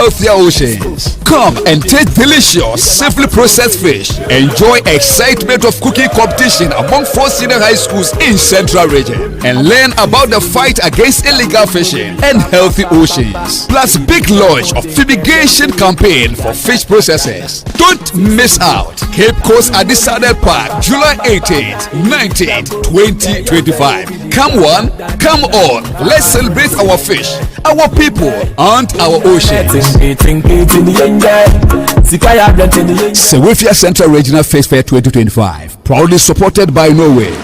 healthier oceans. Come and taste delicious, safely processed fish. Enjoy excitement of cooking competition among 4 senior high schools in Central Region. And learn about the fight against illegal fishing and healthy oceans. Plus big launch of fumigation campaign for fish processors. Don't miss out. Cape Coast Adisada Park, July 18th, 19th, 2025. Come one, come all. Let's celebrate our fish, our people, and our oceans. Sewifia Central Regional Fish Fair 2025, proudly supported by Norway.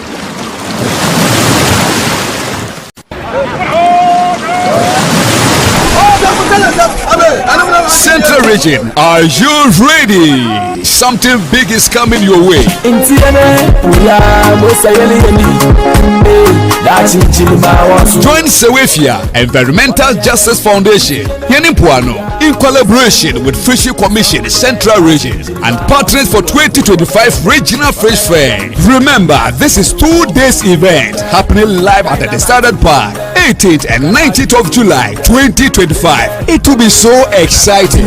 Central Region, are you ready? Something big is coming your way. Join Sewifia Environmental Justice Foundation, MPUNTUO, in collaboration with Fishery Commission Central Region and partners for 2025 Regional Fish Fair. Remember, this is 2 days event happening live at the Standard Park, 18th and 19th of July 2025. It will be so exciting.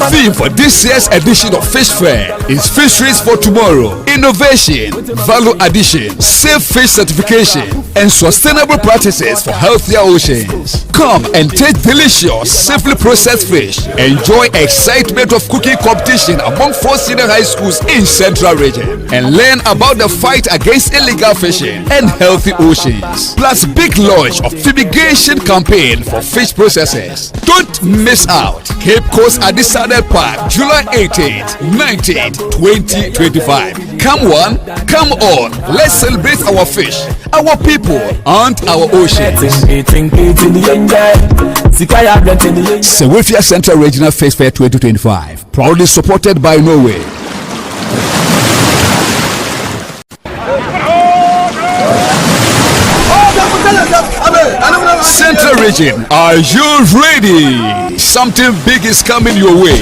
Theme for this year's edition of Fish Fair is Fisheries for Tomorrow, Innovation, Value Addition, Safe Fish Certification, and Sustainable Practices for Healthier Oceans. Come and taste delicious, safely processed fish. Enjoy excitement of cooking competition among 4 senior high schools in Central Region. And learn about the fight against illegal fishing and healthy oceans. Plus big launch of fumigation campaign for fish processors. Don't miss out. Cape Coast Adisada Park, July 18th, 19th, 2025. Come one, come all. Let's celebrate our fish, our people, and our oceans. Sewifia Central Regional Fish Fair 2025, proudly supported by Norway. Central Region, are you ready? Something big is coming your way.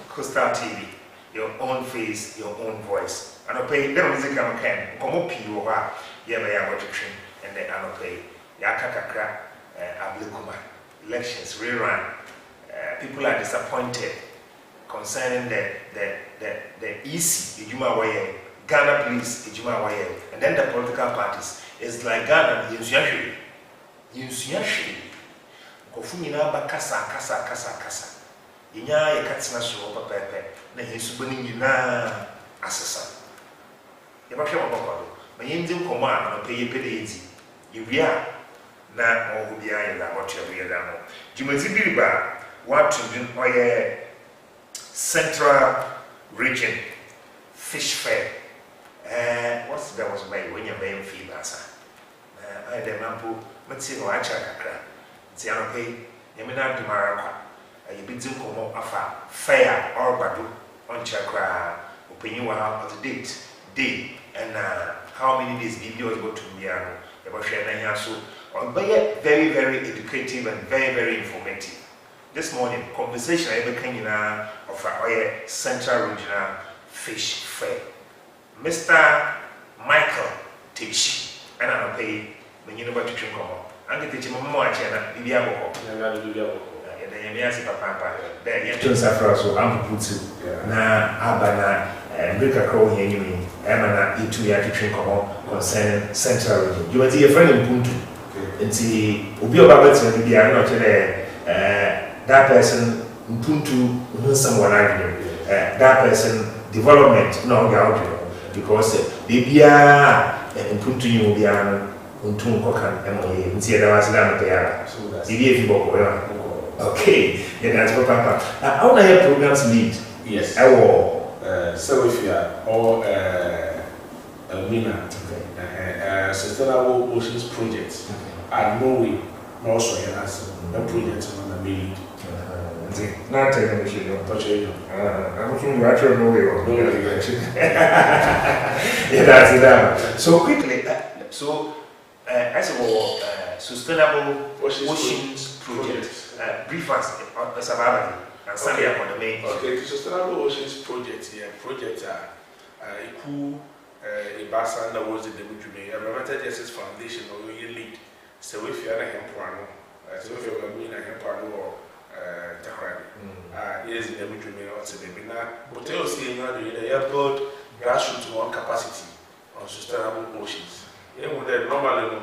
Coastal TV, your own face, your own voice. I don't pay them music I can come up you over yeah what train and then I don't pay Yakakakra Ablikuma elections rerun. People are disappointed concerning the easy Ijuma Waye, Ghana police Ijuma Waye, and then the political parties. It's like Ghana Yusuyashi Kofumina Kasa. Inya ye katsina so pepe na yesu bani nyina asesa ye ba hwe mabakado ma yindi nkomo a no peye pede ezi yewia na ohu bia ye da otu ye da no jumazi biriba watu din oye Central Region Fish Fair what's that was my when you may feel asa I dem ampo mati no acha kakra ti ano pay yemina dumara kwa you be doing come afa fair or badu on chakra opinion of the day and how many days be you go to me about sharing here so very very educative and very informative. This morning conversation I became of our Central Regional Fish Fair. Mr. Michael Tichi and I'll pay when you know what to drink I'm going to teach you more channel Bibiabo. Yemiasi papa there yetu safra so amputu na abana break across here nyimi na itu ya twetwe komo concerning Central Region you want your friend MPUNTUO nti obi obaba tena bi ya na chele that person MPUNTUO no someone arguing that person development no ga because they bia MPUNTUO you bia untu kokan emoye nti ya da wasida na pe ya so that ibi efi boko ya Okay, yeah, that's what Papa. How many programs lead? Yes. So if you are all Elmina, Sustainable Oceans Project, at Norway, also has a project on the main. Not taking the shit. I'm from Ratchet Norway. Yeah, that's it. So quickly, as a Sustainable Oceans Project, brief us about and Sunday upon the main. Okay, the Sustainable Oceans Project, who Ibasa was in the Mutume, a Romantic Justice Foundation or your lead. So if you are a Hempano, so if you are a Hempano or Tahari, yes, in the Mutume or Sebina, but they also in the airport grassroots more capacity on sustainable oceans. Yeah, normally,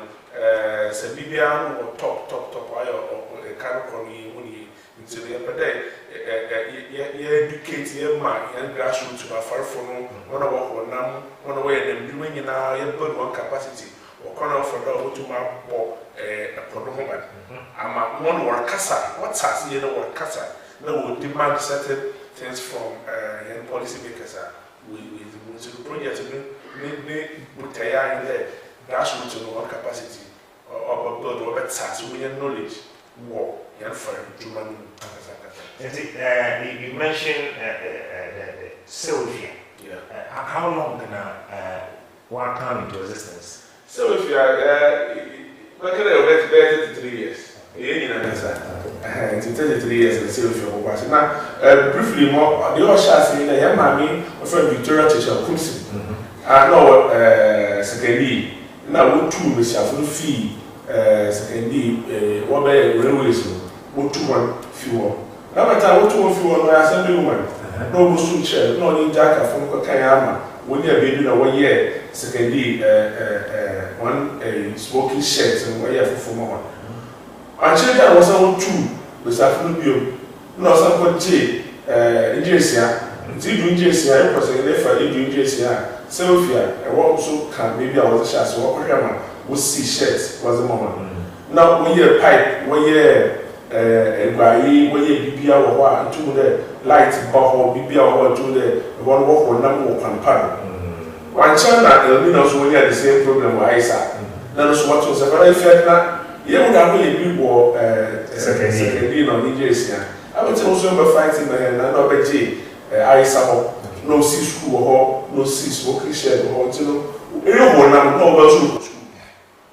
Sabibia or top, or a canopy. So the other day, educate your mind and grassroots to far from one of one way and doing in our build one capacity or corner for the to map or a problem. I'm one work casa. What's us in the work casa? No, we demand certain things from policy makers. We the project we put in the grassroots to one capacity or build or better so we have knowledge. War, young firm, you mentioned Sylvia. Yeah. How long can one come into existence? Sylvia, look at it, 33 years. It's 33 years in Sylvia. Now, briefly, more the other shots in the young mammy, my friend Victoria Tisha Kumsi. I know, secondly, now, what two Miss Yafun fee. Secondly, what by railways, what 2 1 fuel. Now, my time, what 2 1 fuel, I send a woman. No Muslim chair, no need Jacka from Kayama. When you have been 1 year, secondly, one smoking shirt and 1 year for more. And children was on 2 with Safnubio. No, some could say, Injesia, Injesia, because I never did Injesia. Sylvia, and what also can maybe I was a shot, so what we see shirts was a moment. Now we hear pipe, we hear BBA or what to the light bubble, BBA or to the one walk or number of campaign. One China, Elminos will hear the same problem with Isa. That is what was a very fair. You would have really war second on Nigeria. I would also fighting and another G. Isa, no see school or no see smoking shed or you know, no school.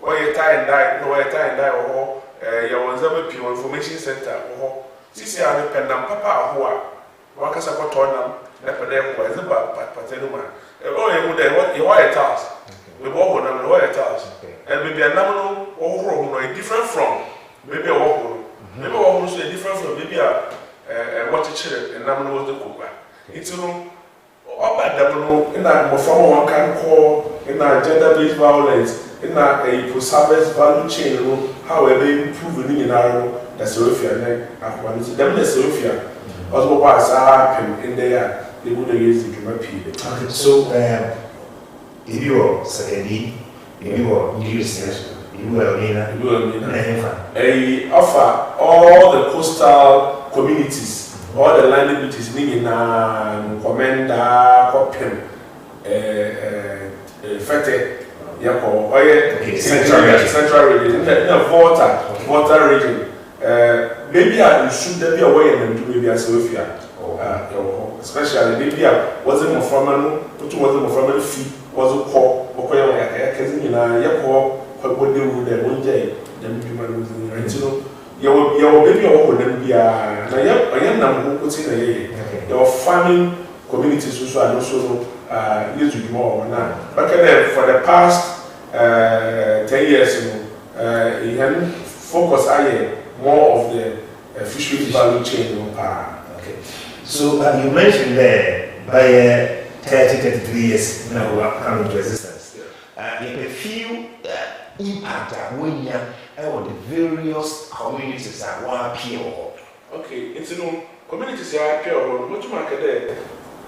Why you tie and die, no way tie and die or your pure information center or Sisi are the pen and papa who are one can support on them, Nepodem was about Patenuma. Oh, you want a task. We walk on them, the task. And maybe a nominal or different from maybe a walk on. Maybe almost different from maybe a water chiller and nominal was the cooker. It's all about double in that form one can call in our gender based violence. In a post-harvest value chain, however, improving in our Sophia, and them the Sophia, also was in there, they would use the period. So, if you are secondly, if you are you offer all the coastal communities, all the land liberties, Nina, Commander, Copium, Fete. Central region, water region. Maybe I should be away and do maybe a Sophia, especially maybe I wasn't more formal, which wasn't more formal fee, was a call, or cousin in a Yako, what would do with them 1 day, then you might lose the your baby or them be a young number who puts in a your farming communities also are also. Use more now. But for the past 10 years, he had focused more of the fisheries value chain. Okay. So you mentioned there by 33 years now we are coming to existence. You feel impact when you on the various communities that one appear. Okay, it's communities are appear what you market there.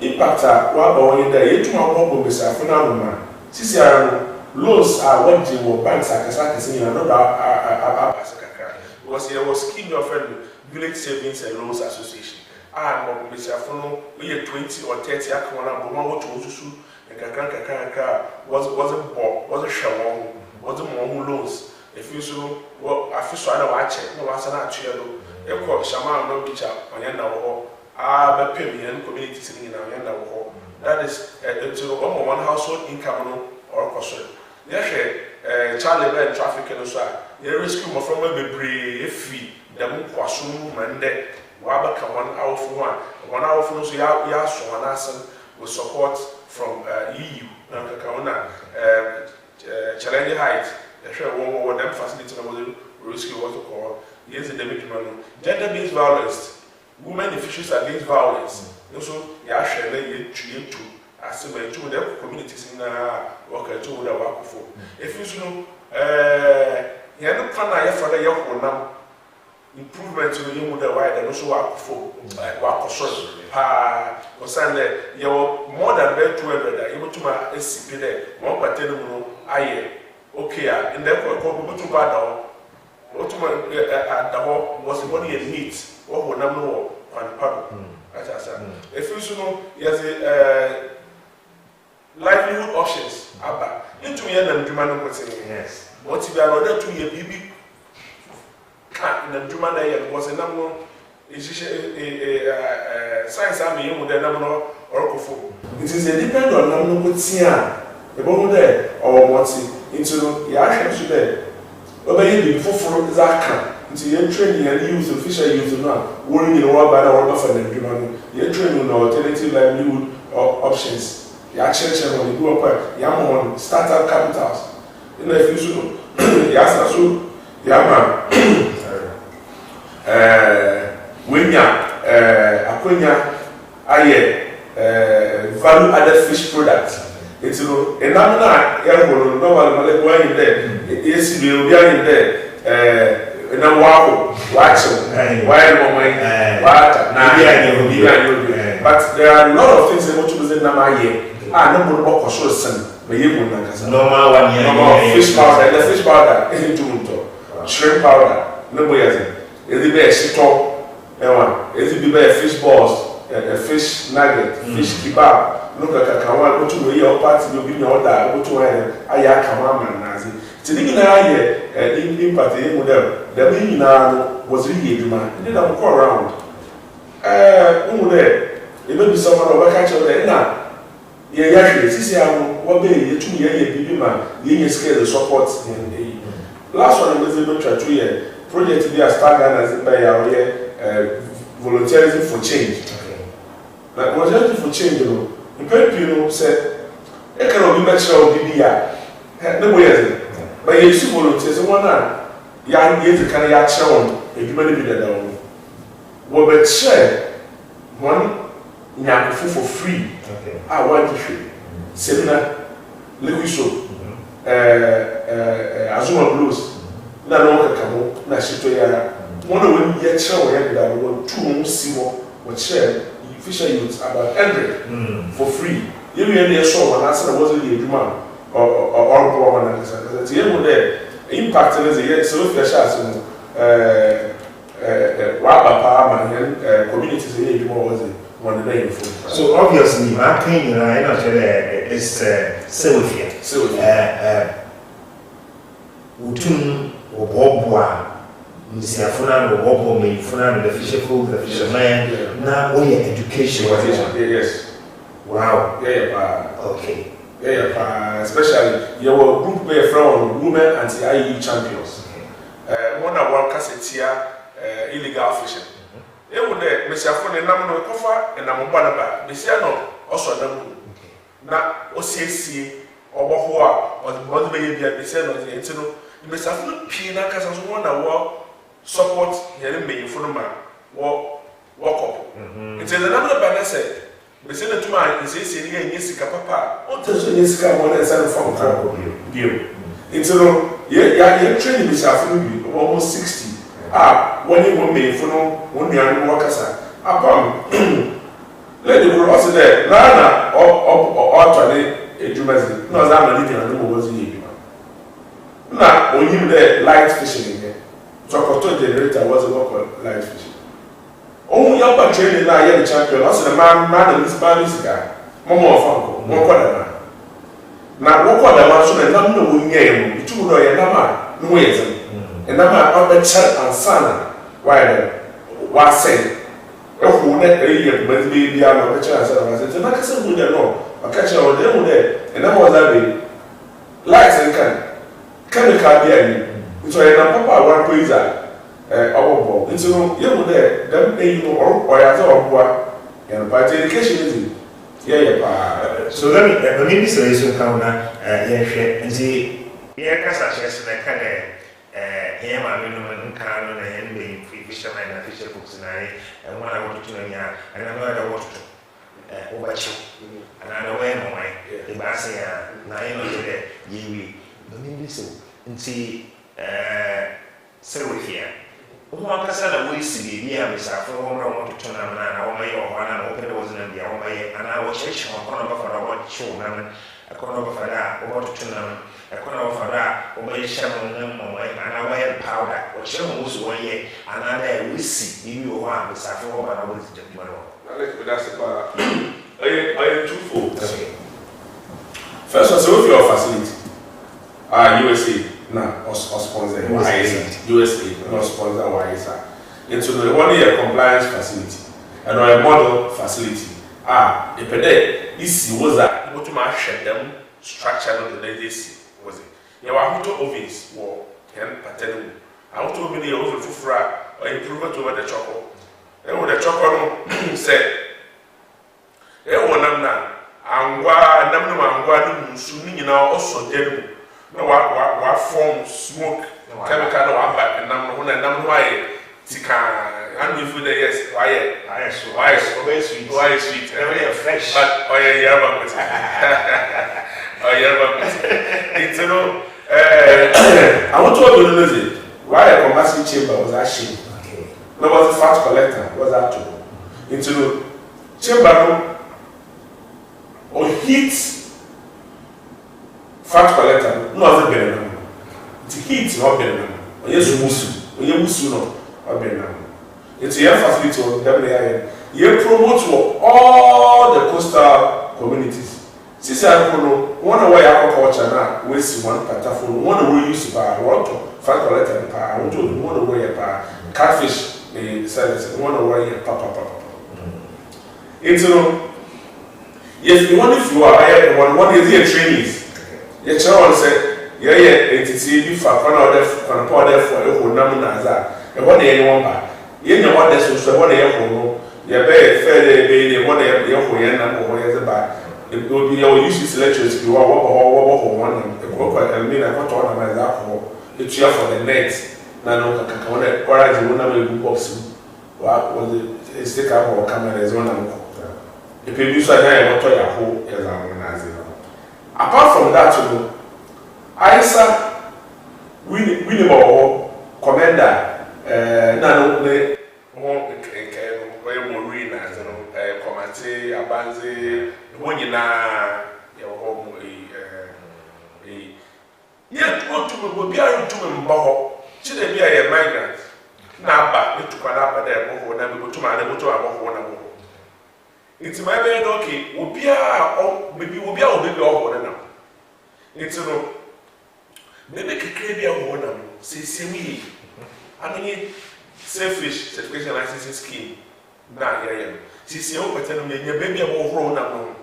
Impact what in there, you problem with Safunama. Sisiano, loans are what you will banks are Casacas in another because there was scheme of Village Savings and Loans Association. And Mr. Fono, we 20 or 30 akwana, but one to Usu, and Kaka was a shower, was a more loans. If you so, well, I feel so I know I check, no, as an actual, a quote Shama no bitch up on Yanda War, but Pemian community sitting in our Yanda War. That is to one household income or cost. Yes, Charlie Bell traffic and so you rescue my from a baby fee, the moon quasum, Monday, Wabaka 1 hour for 1 hour for those Yaso and Assen with support from EU, Challenge Height. One them facility rescue what to call yes the gender-based violence, women issues against violence. Also, ya share you to as a to the communities in work to the work for. If you know, you have no plan for the young improvement to the young the wide and also work for work for social. Or Sunday, you're more than 200 able to my SCP there, 1 I okay, and therefore, go to bad what the was the body and meat, what would not know on the paddle. As I said, if you know, yes, livelihood options, Abba, into me and Jumano was saying, yes. What if I order to your baby cat in the Jumana was a number, science army with the number or it is a depend on number with Sia, the bone there, or what's it. Into Yasha today. Obey before Zaka, into your training and use official use now, worrying in one by our buffer and your training on alternative livelihood options. Yacha when you go up, Yamon, startup capitals. In the future, Yasa, Yama, Winya, Akonya, Aye, value added fish products. It's a number normal in there. Yes, will be in there. And I'm watching, while water. But there are a lot of things that want to use in Namaye. No more caution, but you will not. Normal fish powder, the fish powder, shrimp powder, no way. Is it be a shito? Is it be a fish balls, a fish nugget, fish kebab? Look at Kawan, go to your party, you'll be your order, go to Ayakaman and Nazi. Today, in party, the meaning now was really a man. It didn't go around. It may be someone of a catcher there now. Yeah, this is what they 2 years, baby man, you scale the support. Last one was able to 2 year project to be a start as by our volunteerism for change. Like, volunteerism for change, you know. You said, I cannot be much of BBI. No way, but you see volunteers, one young years can I show if you may be there. Well, but share one young for free. I want to free. Seminar, liquid soap, Azuma Blues, Nano Camo, Nashitoya. One of them yet show that one 2 see what share. Fisher youths about 100 for free. You really saw when I said I wasn't a man or woman. The impact is a so fisher communities was one of the so obviously, my opinion, I know is Sylvia. Utun or Bobwa. Mr. Funan or Wobo, me, Funan, the fisher folk, the fisherman. Now, all your education. Yes. Wow. Yeah. Okay. Yeah. Especially your group were from women and the IE champions. One of our cassettes here, illegal fishing. They would Mr. Funan, number of coffer and I'm Banaba. Messiano also number. Now, OCC or Bohua or the body baby at the center of the internal. Mr. Funan, Pina Casas one hour. Support here me for the man walk up. It's a number of banners said, we send it to my is this in Yesica Papa, or does Yesica one and send from view. It's a training myself almost 60. When you want me for no 1 year and workers. Let the girl also there, Lana or alternate a Jumazi. No, I'm not living on the was here. Now, when you there, light fishing again. Chocolate generator was a work of light fishing. Oh, young but training now, young champion. I said, man, and this band is guy. Momo of Uncle, one quarter. Now, what quarter man, so that none of them game, 2 no, and Nama, no ways. And Nama up the chat and son. Why, what say? Oh, who net a year, but be on the chance. I said, I can't do that. No, I catch on them there. And that was that day. Lights and chemical being. So I know Papa one quiz. Our ball. And so, you there, them pay you or as our and by education is yeah. So let me say so counter, and see, Kasa chess and I can him, I mean, canon and being fisherman and fisher books and when I want to know, and I know I want to overture, and I know where my the Bassia, 9 of the year, let me listen and see, so here. One person we see the year, Miss Afro, want to turn on our way or one open wasn't the own way, and I was church on corner for our show, a corner for that, or to turn on a corner for that, or by shaman, and I wear powder, or shaman was 1 year, and I we see you one, Miss Afro, but I was the tomorrow. That's about I am twofold. First, what's your facility? USA. Now, or sponsor USA, not sponsor YSA. Into the 1 year compliance facility and a model facility. A pede is was that what to match them structure of the legacy was it? You are to ovens or 10 pattern. I want to be the over fufra or improvement over the chocolate. And with the chocolate said, Ewanamna, Angwa, Namna, soon you know also terrible. No, what form smoke chemical no abba and number why tika and we feel yes why sweet very fresh but oh yeah it's no I want to know why a combustion chamber was actually no was a fat collector was that to into chamber or heat fat collector, no other benefit. It's heat, not benefit. Yes, Musu, no, or benefit. It's a facility of WIA. You promote all the coastal communities. Since I know one way agriculture now, we see one platform, one way use by water, fat collector, one way by catfish, the service, one way papa. It's yes, the one if you are hired, one is here trainees. The child said, yeah, it's a for a number and what they want by. You know what that's what they have. You're very fair, they want to buy. It will be your useless lectures. You are one and mean I want to my alcohol. It's here for the next. Nano Kakone, or I do not have boxing. What was it? Stick up or camera is one uncle. The previous I want to your whole as I'm apart from that, ISA, we commander, Nano, Marine, Comate, Abanze, Monina, yet what to be able to Mboho, should they be a migrant? Naba, to Panapa, there, or never go to my neighbor to a it's my bed, okay, will be a maybe all now. It's no maybe a one say me. I mean, selfish certification licensing scheme. Now, yeah, see, open your baby about grown.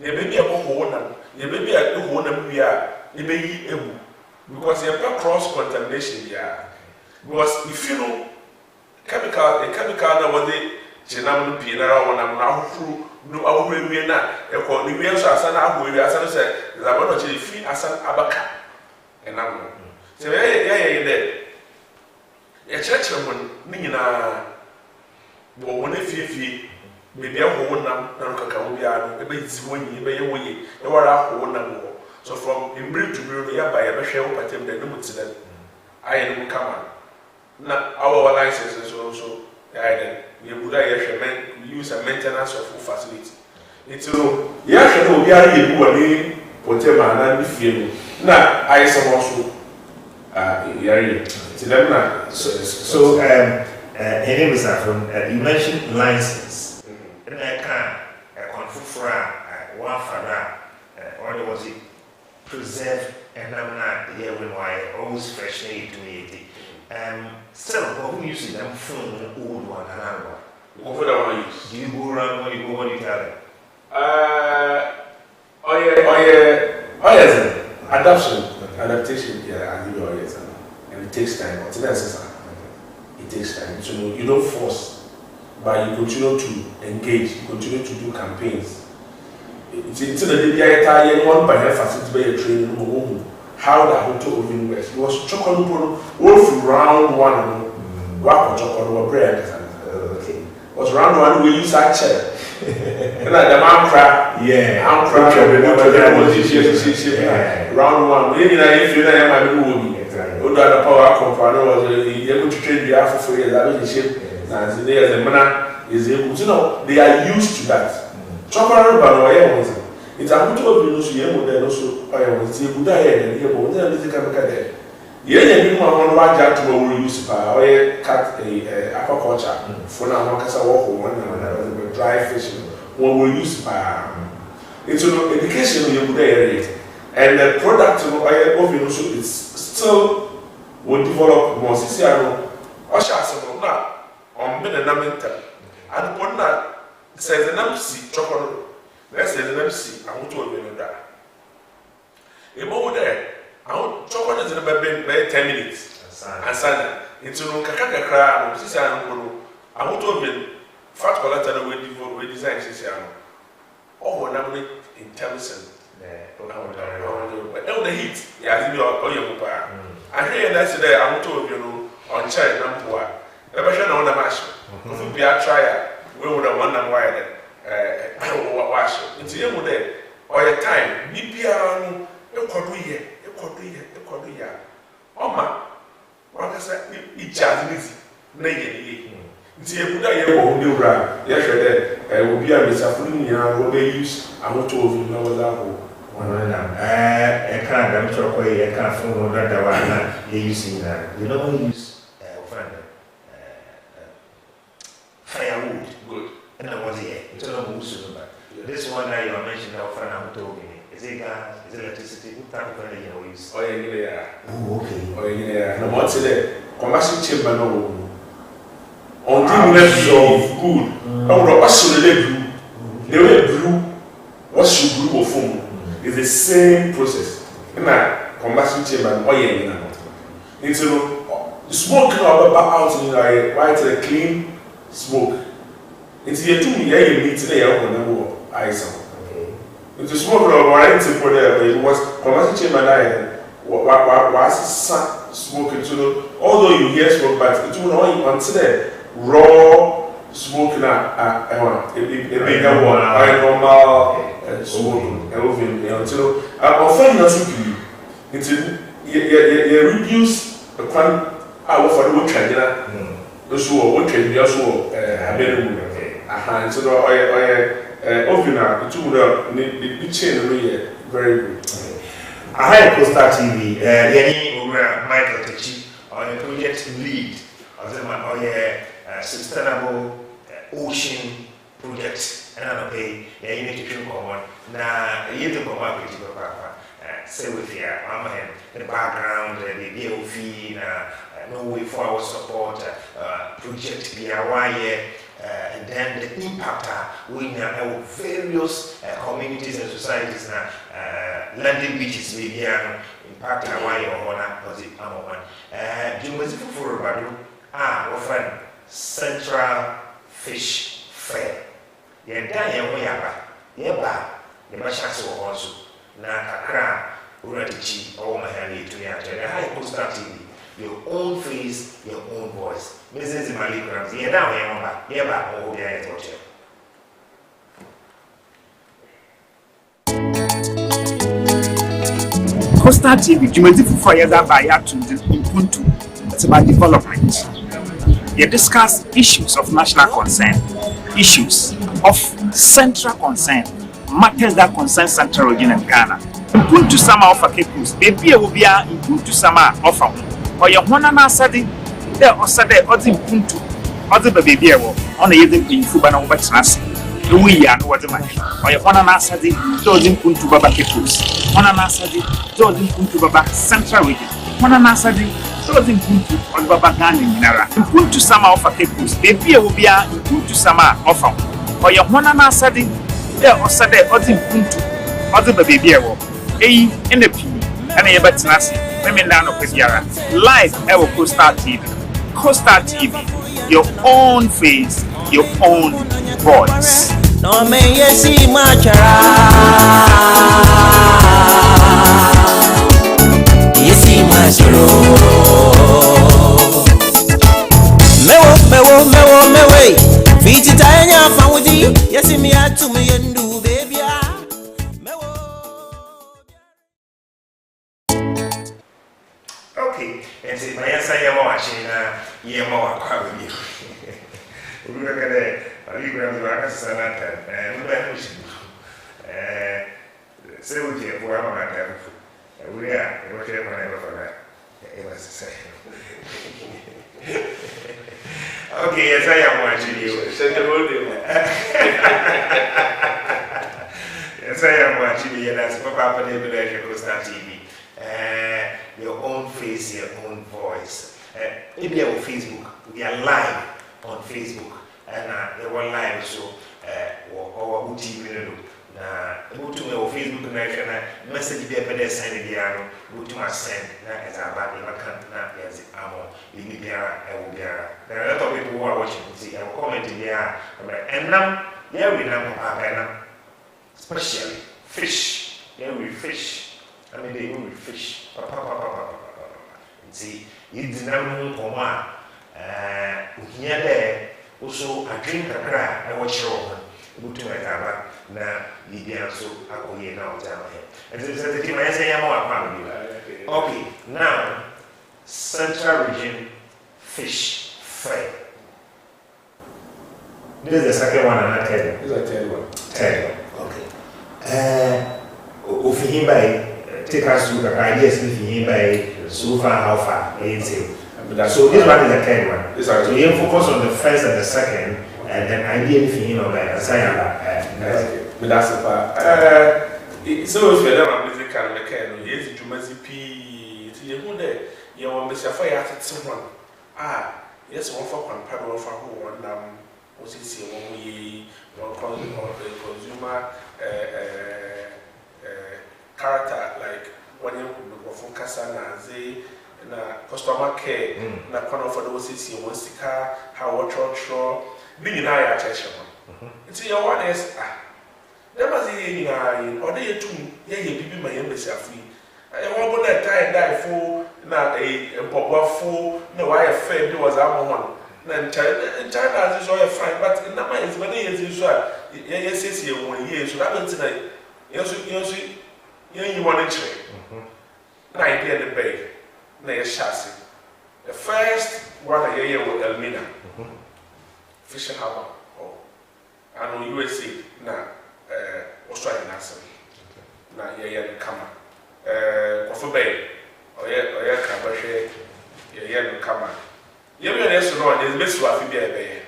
Your baby about one, your baby at one, we are, you may able because you have cross contamination. Yeah, because if you know chemical that was the Chinam Pina when I'm now through no our way now. A call the real Sasana, who we are said, the laboratory free as an abaca. And I'm so, yeah, a churchman, Nina, but when if you maybe a whole number, a bit when you may away, you are a whole number. So from Imbrid to Bruria by a shell pattern, the number to them. I am come on. Not our licenses also. We would use a maintenance of full facility. It's so, yes, we are here, whatever, and if you now, I am also, so Her name is from, you mentioned license. And I can't confirm one father, or was it preserve and I'm not here when I always freshly to it. Still, who uses them phone old one and another one? Go for that one use. Do you go around when you go what you tell them? Adaptation, yeah, I give you yes, and it takes time. But that's it takes time. So you don't force, but you continue to engage, you continue to do campaigns. It's the day one by her facility by training how the hotel even works. It was chocolate wolf round one, walk chocolate bread. Okay. Was round one we use that chair. And like the man crap, I'm crap. Round one, we didn't if you know my movie. Who got the power company was able to train the half for years. I mean, shape. And today, as a man is able to know, they are used to that. Chocolate, but it's a good of you also. I was able to die and hear what they can get. Yeah, one large to what we use by cat aquaculture. For now, one can walk one dry fishing. When we use by it's an education you would area. And the product of is still will develop more. See, I know. Osha not on been a namenta. And one that says the namsi chocolate. Let's say the namsi, I want to open that. A moment there, I want chocolate is in about 10 minutes. And Sunday, it's a kakaka cry, I want to open fat collector we design. Oh, I'm in terms the heat, yeah, you are. I hear that today, I want to on child number one. Never should know the mash. If we are trial, we would have won them wire. Wash it. It's a day or a time. BPR, you could do here. Oh, ma, what I said, it just is. It's a good idea. Yes, I will be a misaffulia, will they use? I want to know that. I can't, I'm sure I can't phone that one. You're using that. You know, use firewood. Good. And I was here. It's all moving back. This one that you are mentioning, our friend, I'm talking. Is it gas? Is it electricity? What type of energy are we using? Oh, yeah. Oh, okay. Oh, yeah. No more today. Commercial chamber, no. On the level of good. I would also let blue. The way blue, what should blue or foam? It's the same process. In a commercial chamber, oh, yeah. It's the smoke out in a white, clean smoke. It's here to me, I meet today. I don't know ice. It's a smoke or anything for there. It was commercial chamber. Was smoking to although you hear smoke, but it will only consider raw smoking. A bigger one, normal smoking. Until often it's you reduce the quantity for the trend. Those who are working, you also have so the chain very good. I had Costa TV, Michael Techi, on a project lead of the sustainable ocean project, and I pay you need to come on. Now, you to come up with your papa. Say with you, the background, the DOV, no way for our support, project BRY. And then the impact we have various communities and societies now landing beaches maybe impact Hawaii or one was it Jumasifu for Badu often Central Fish Fair. Yeba the Mashas also Nakakra Uratichi or Mahani to the high post TV. Your own face, your own voice. Mrs. Malikrams, you're down here, oh, yeah, Costa TV, you may do for that by to MPUNTUO. It's about development. You discuss issues of national concern, issues of central concern, matters that concern Central Region and Ghana. MPUNTUO Sama offer Kepus, baby will be a MPUNTUO Sama offer. Or your one and answer there or Saturday or the MPUNTUO other baby on a year in Fubana over Nas. We are what the man. Or your Hona Nasadi, Dozin Puntu Baba Kepus. Hona Nasadi, Dozin Puntu Baba Central Region. Hona Nasadi, Dozin Puntu on Baba Gani Nara. Puntu Sama of a Kepus. Baby will be a Puntu Sama of or your Hona Nasadi, there or Sade, Ozin Puntu, other baby. In the P, and a bet Nasi, women down of Yara. Live Ever Coastal TV. Coastal TV, your own face, your own voice. No me yesi machara, yesi macharo. Mewe, fiti tanya fawudi, yesi mi atu mi yendu baby. Okay, and say my answer Yamo Quavi. We look at it, I leave around the Rakasana, and say we get for our matter. We are, whatever I ever forgot. It was the same. Okay, yes, I am watching you. Yes, I am watching you, and that's Papa David Costa TV. Your own face, your own voice. If you are on Facebook, we are live on Facebook, and they were live so our TV. Go to my Facebook and message there, but send it there. Go to my send as a bad account, as amo. You be there, I will be there. There are a lot of people who are watching. See, I will comment there. And now, yeah, we know especially fish. Yeah, we fish. I mean, they will fish. See, you didn't know Oma. Here, there, also a drink a crack. I watch your own. Go to my car now. You so I go here now. And this is the thing I say. Okay, now Central Region Fish Fair. This is the second one, and I tell you. This is a third one. Third one. Okay. If by take us to the ideas if you by so far how far so this one is the third one. So you focus on the first and the second, and then ideally if you know by but that's the part. So if you're not musical mechanic, yes, you must be you there. You want Mr. Fire at someone. Yes, one for one paddle for one what's it say one consumer character like when you from Kasana, na customer care, na corner for those who want to car, how what church, being in our attention. It's your one is there was a or they too, yeah, my embassy free. I want that time die for not a pop full, no, I afraid there was a one. Then China is all fine, but in the mind is many years usual. Yes, you 1 year, so that means tonight. You want to trade. Now I did the bay. Now chassis. The first one I hear with Elmina. Fishing harbor. Oh. I know USA. Now, Australian answer. Now, yeah, the camera. Coffee Bay. Oh, yeah, Cabaret. Yeah, the camera. You know, there's no one, there's best to be a bay.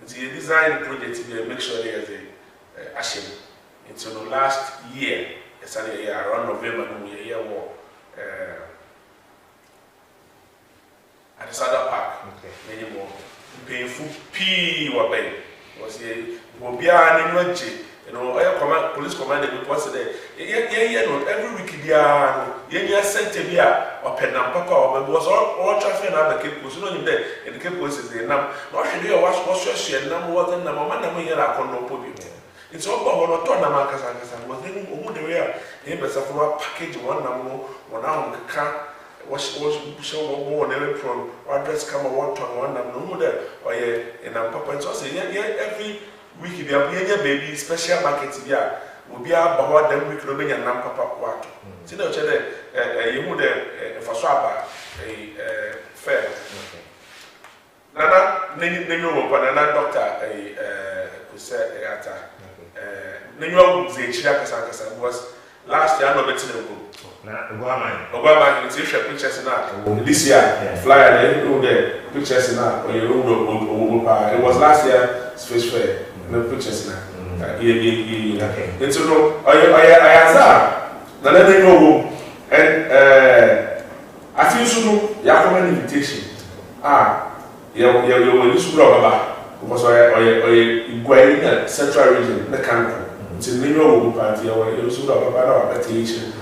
It's a design project to make sure there's a action. Into the last year, it's a year around November, we a year war at the Sada Park. Many more painful P or bay was a Bobia and you know, police commander was there. Every week, you sent to me or Penam Papa or was all traffic and other capos. You know, in the capos is the number. What should you watch was your number was the number one number here. I can no problem. It's all about what I was thinking who they were. He was a package one number, 1 hour car, was show more on every problem, or dress come 1 ton, 1 number, no there, or yeah, and I'm Papa. And so say, yeah, every week, there will be a baby special market here. Will be about them, we could be a number Papa. What? See, no, you would for Swaba a fair. Nana, Nino, but another doctor, who said, Nino, the Chiaka was last year, no better than Obama, it's a pictures now. This year, flyer, they know the pictures now. It was last year, Fish Fair, no pictures now. And so, no, I answer. Now let me go. And I feel so, you have an invitation. You use Blogger because I go in the central region, the country. It's a new party, or you use Blogger attention.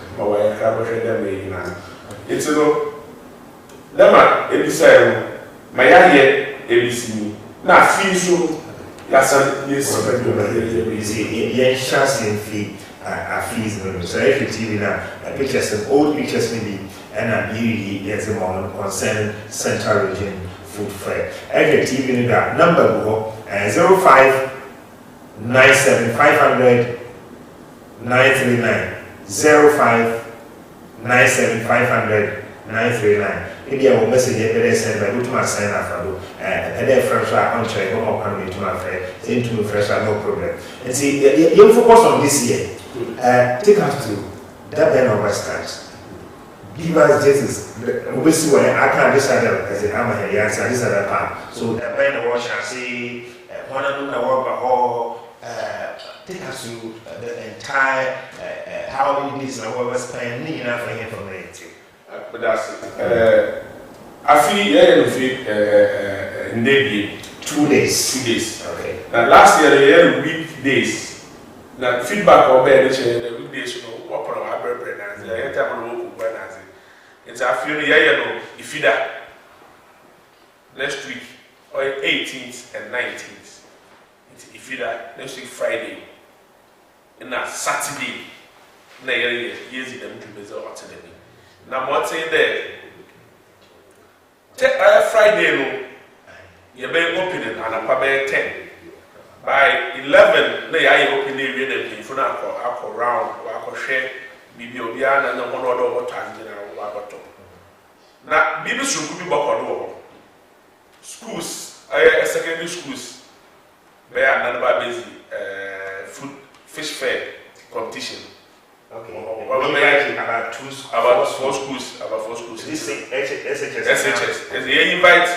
It's no Lama, Ebisa, my ABC. Now, feel so. Yes, chasing fee, fees. So, if you TV now, pictures of old pictures, maybe, and I'm really there's a moment concerning Central Region Food Fair. Every TV that number 0597 500 939. 0597 500 939. Maybe I will message you send by to my sign after and then fresh on try go up to my friend, say to me fresh no problem. And see you focus on this year. Take us to that Ben of Western. Give us Jesus. We see where I can't decide as a hammer and answer this other part. So the Ben of Wash I say one of them I work a whole take us to the entire how many days I was spending enough for him from there too. But that's it. I feel maybe 2 days. 2 days. Okay. Now last year they had weekdays. Now feedback on the weekdays, what on our birthday and the time on the work. It's I feel if you that next week or 18th and 19th. If you that next week Friday. And that Saturday, years in them to be the autonomy. Now, what's in there? Friday, no, you're very opening and I'm about 10. By 11, they open the area in front of round, or share, maybe Obiana and one other time in our water. Now, maybe should be back on schools, secondary schools, they are not busy, fish fair competition. Okay. About 4 schools. This is SHS. They invite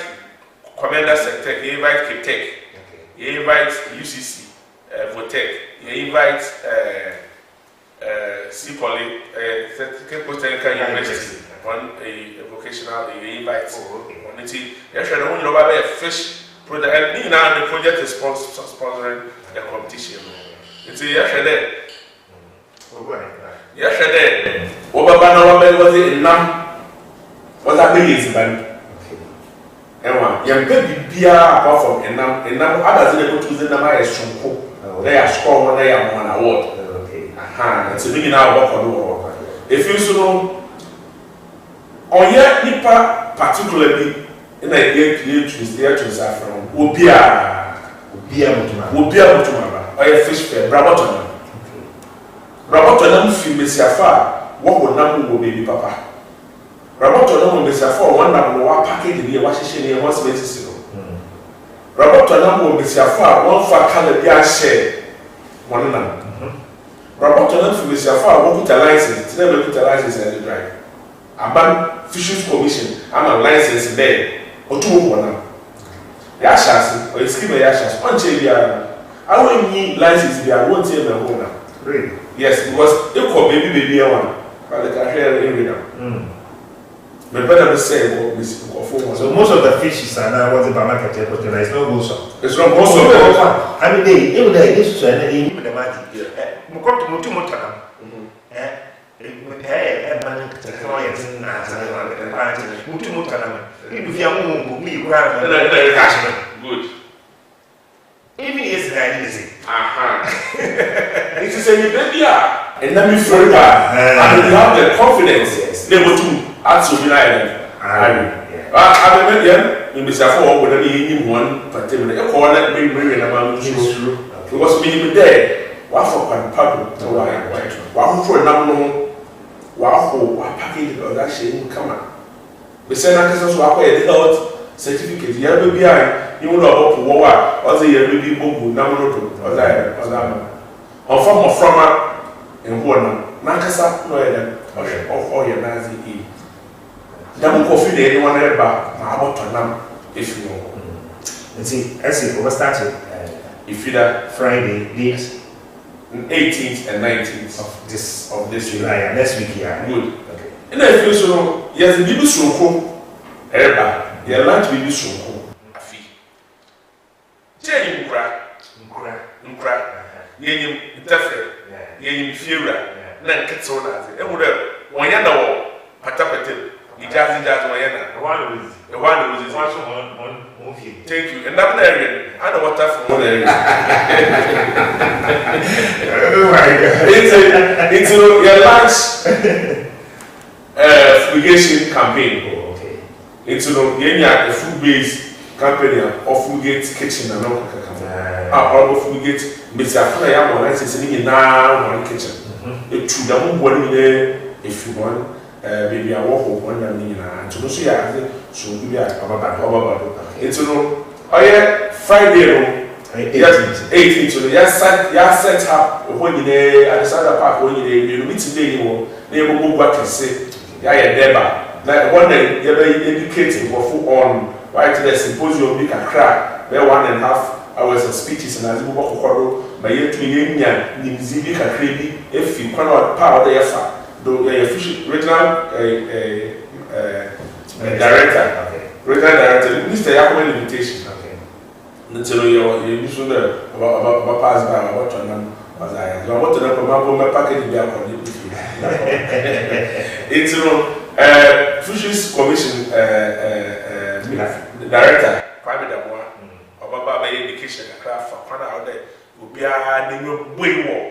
Commander Sector, they invite K-Tech, they invite UCC, Votech, they invite C-Poly, University, one a vocational, they invite. Actually, the fish project, and now the project is sponsoring a competition. It's yesterday. Yesterday, Obama was in Nam. What that means, man. Emma, young baby beer apart from Enam, others they go to the Nama is strong. They are strong when they are one award. Okay. It's a beginning now work on the work. If you so or yet, Nipa particularly in a year to Saffron, Ubia Mutumaba, or a fish fair, Braboton. Braboton, Messiafa, what would number will be papa? Braboton, Messiafa, one number one package in the Washington and one space. Braboton, Messiafa, one for Canada share, one number. Braboton, Messiafa, one put a license, never put a license as a drive. A ban Fisheries Commission, I'm a license there, or 2 1. Yashas, or excuse me, Yashas, on Chavia. I won't need license, I won't tell my owner. Really? Yes, because if for baby one, but the career in now. But better to say, so most of the fishes are now what the market, but there is no gozo. It's not gozo. I mean, they used to end in the money. Mukotumutana. Good. Even yesterday, it is a baby, and let me feel that. And you have the confidence. They were to ask you, I remember you Mr. Ford would only one particular corner, maybe about true. Because being there, what for public to why for a number, what package of that shame come on. We send us to our health certificate, you have to be behind, you will not go war, or the year will be book, number 2, or that, or form of from and one. Nakasa no eden or your nazi e. Damu coffee de anyone ever Mahamotanam if you know. And see, as it was started, If you that Friday, date 18th and 19th of this July and next week, yeah. good. Okay. And I feel so yes the bibi soko eba your lunch bibi soko afi. Jenny nkra yenyim interfere yenyim fiura na nketse wona ase e wo wonya na wo patapete ijazi wonya na the one was thank you and that area I know what that from area it's your lunch fumigation campaign okay it's yenya a food based company of fumigate kitchen and all all fumigate Mr. ya mo na sese ni na one kitchen e tu da mo bo ni if you want baby I walk up one ni na to so ya so bi a baba it's no Friday no 18 so ya set up when you at the Center Park when you meet today you na you go gba kese ya deba na one day you be educating for full on right to the symposium be kakra be 1.5 hours of speeches and as we go kokoro by year to nya nimzibi kakra bi efi kwana pa the yafa do ya regional director regional director Mr. Yakob limitation until you should about pass by about them was I want to know my package be up on it's Fisheries Commission director private one about my education craft for corner out there will be a way more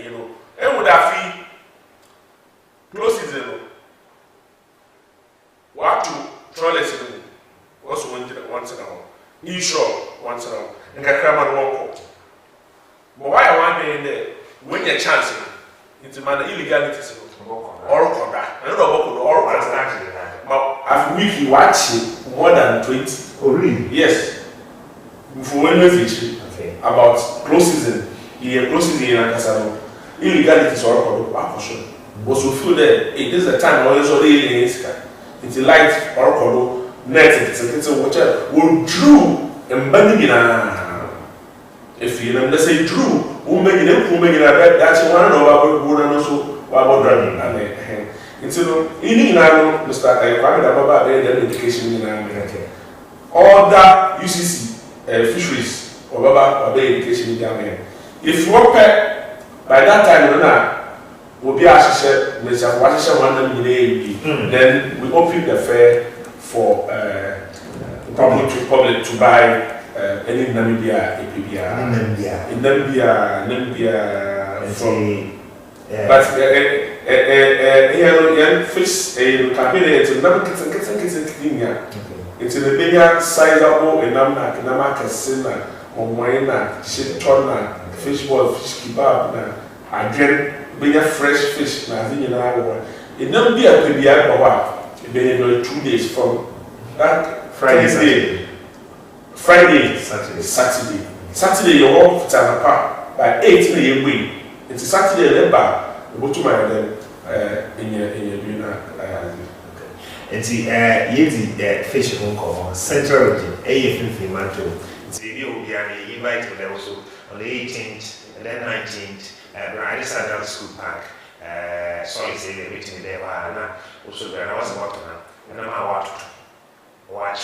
you know and would have close season what to trolley also once in a while you sure once in a while and can come and walk but why I want in there when your chance it's a man illegalities or conduct I don't know or but I've weekly watching more than 20 oh really yes for when we fish about close season here close season in Casano illegalities or conduct but so feel that it is a time always already it's a light or color net it's a water will drew and banana if you know say drew who make it that's one over would also about driving and it's in Mr. Kwame education in all that UCC fisheries or Baba education in Ghana if you work by that time will be associated with then we open the fair for public to buy any Namibia from but fish campaign it's never it's in the bigger sizable and Nama Casina or Moina, shit tonna, fish ball, fish kebab, again, bigger fresh fish, nothing in our it never be a baby it been 2 days from that Friday, Saturday, you walk to Tanapa by 8 in the week. It's a Saturday, Lemba, go to my in your and see, fish on Central Region, MPUNTUO. See, you will be invited to also on the 18th and then 19th, I decided at the school park. Sorry, say the meeting there, also there. I was about to know, and I'm out watch.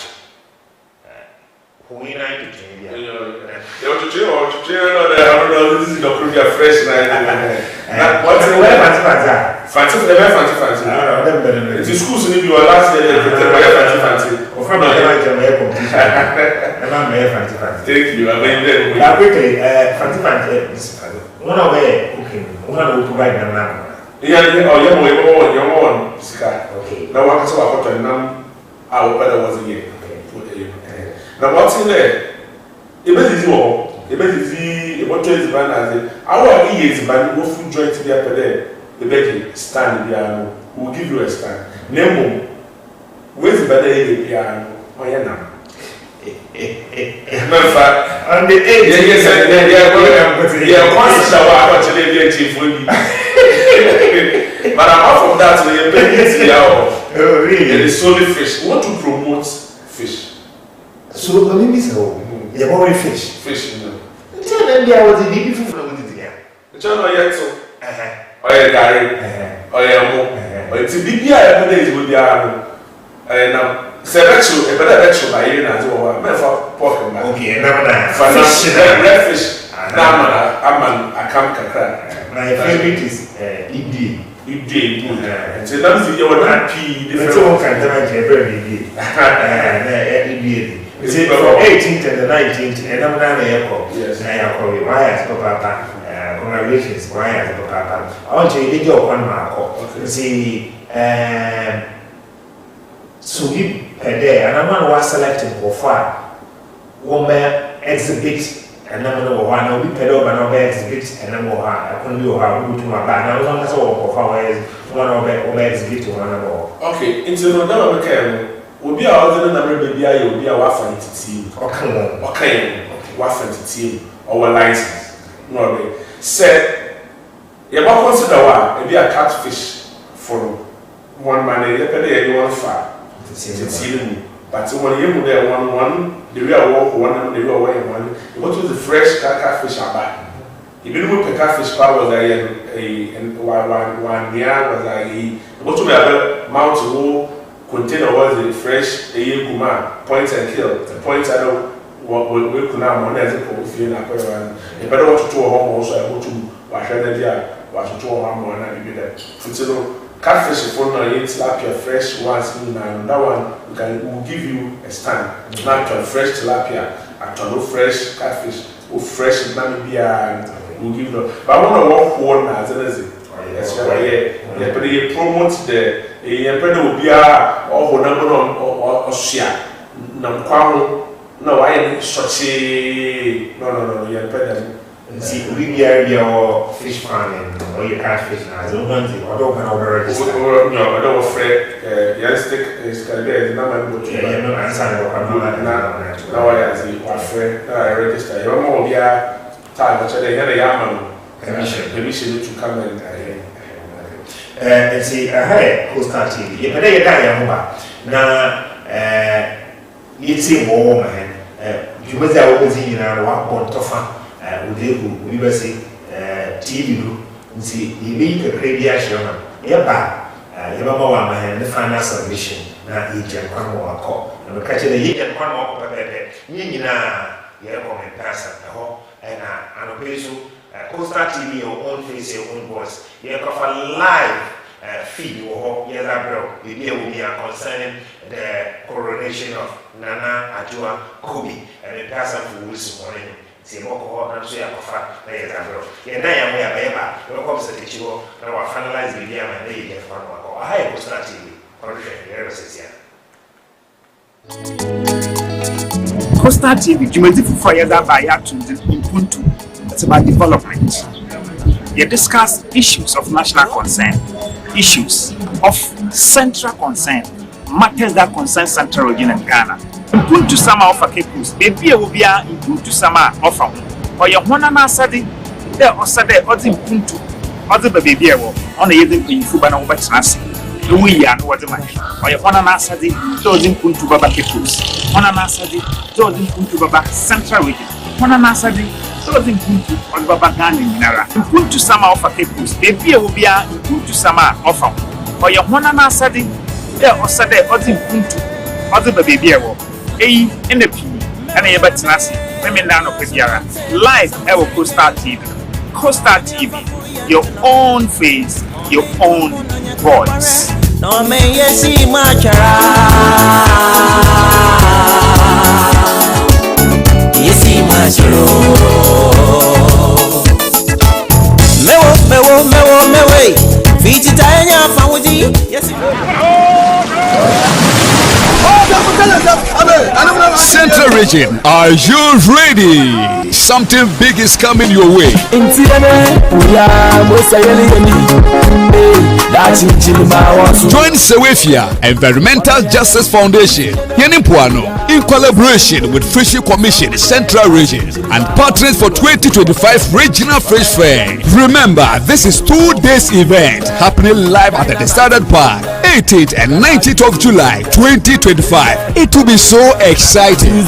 Who we night to change? You want to change or to change? I don't know. This is not really a fresh night. What's the way? Fancy. It's in school, so if you are last year, fancy. Or from my competition. Thank you. I mean, now quickly, fancy. One away cooking. One of the provide them now. Yeah, your own. Okay. Now, what is about our better was a year. Now what's in there? It is what is the banner? Our ears ban go food joint to the upper there. The baby stand piano will give you a stand. Nemo, where's the banner piano? Oh, yeah, now. On the edge, yes, yeah, conscious of our chief will be. But apart from that, we are paying Oh, really? it is solely fish. We want to promote fish. So, let me say, you're going fish. Fish, you know. Tell them they are the baby food from the together. The channel yet so. Uh-huh. Oh, yeah, Gary. Oh, yeah, more. But it's a BBI every day will be and Several, a better vegetable by you and for pork and okay, now, fish, red fish. I can't crack. My favorite is ED. ED, and so that's the one happy. The two can have a very ED. Is it from 18th and the 19th? And I'm not a airport. Yes, I call you. Why as Papa? Congratulations, why as Papa? I want you to get your one mark. See, so we per day, and I'm not selecting for far. Woman exhibit, and I'm not one, I'll be pedo, but I'll exhibit, and I'm more. I couldn't do how to my band. I was on the soul for 4 years, one of exhibit to one more. Okay, into the number will be our other number, maybe I will be a waffle team. Okay, waffle team or license. No, said, you might consider one, maybe a catfish for one man, anyone far. But when you there one, the real walk one, the real way one. What was the fresh catfish about? If you look at catfish power, was one year was I. What to be a mount to container was the fresh a point and kill. The point I know what we could now monetize it feel like a better want to home also. I go to wash another, wash to home one and be there. Catfish for now, you slap your fresh ones in and that one will give you a stand. Not to fresh tilapia, a fresh catfish, or fresh mamibia, and will give you. But I want to walk one as an easy. Yes, yeah, but you promote the emperor will be a or number or share. No, I am such a no, you're better. See, we are your fish farming or your catfish now. I don't want to. I don't want to register. No, I don't afraid. Yes, is the number. Yeah, no answer. Now I see. Afraid. I register. You more be a time. Actually, had a yaman permission to come and see. Hey, Costa TV. You better get that now. It's a war, man. You must have always seen one point of we were say TV see you be a crazy show. Yeah, you know what man the final submission na agent one more call. And we catch the agent one more pepe. You comment pass at the hall and an Costa TV your own face, your own voice. You have live feed or yes, bro. You will be concerning the coronation of Nana Adjua Kobe and the person who was morning. See more and so you have a example. Yet I am where I am. No comes at the chivo. Now I finalize the game and they get one more. I was not TV. Costa TV, Jumedifu Fire that by MPUNTUO. It's about development. They discuss issues of national concern, issues of central concern, matters that concern Central Region and Ghana. MPUNTUO sama offer kepus, baby will be MPUNTUO sama offer. Or your one and asadi, there or Saturday or the MPUNTUO, or the baby on the evening in Fubana over Trans. Louis and what the man. Or your one and asadi, those MPUNTUO Baba kepus. One and asadi, those MPUNTUO Baba Central Region. One and asadi, those MPUNTUO on Baba Ghana Nara. MPUNTUO sama offer kepus, baby will be MPUNTUO sama offer. Or your one and asadi, there or Saturday or the MPUNTUO, or the baby. In the P and a better nasi, women down of Piara. Live ever Costa TV. Costa TV, your own face, your own voice. No me yesi machara. Yesi macharo. Mewe. Vijita enya fawuji. Yesi. Central Region, are you ready? Something big is coming your way. Join Sewefia Environmental Justice Foundation, MPUNTUO, in collaboration with Fishery Commission Central Region and partners for 2025 Regional Fish Fair. Remember, this is 2 days event happening live at the Standard Park, 18th and 19th of July 2025. It will be so exciting.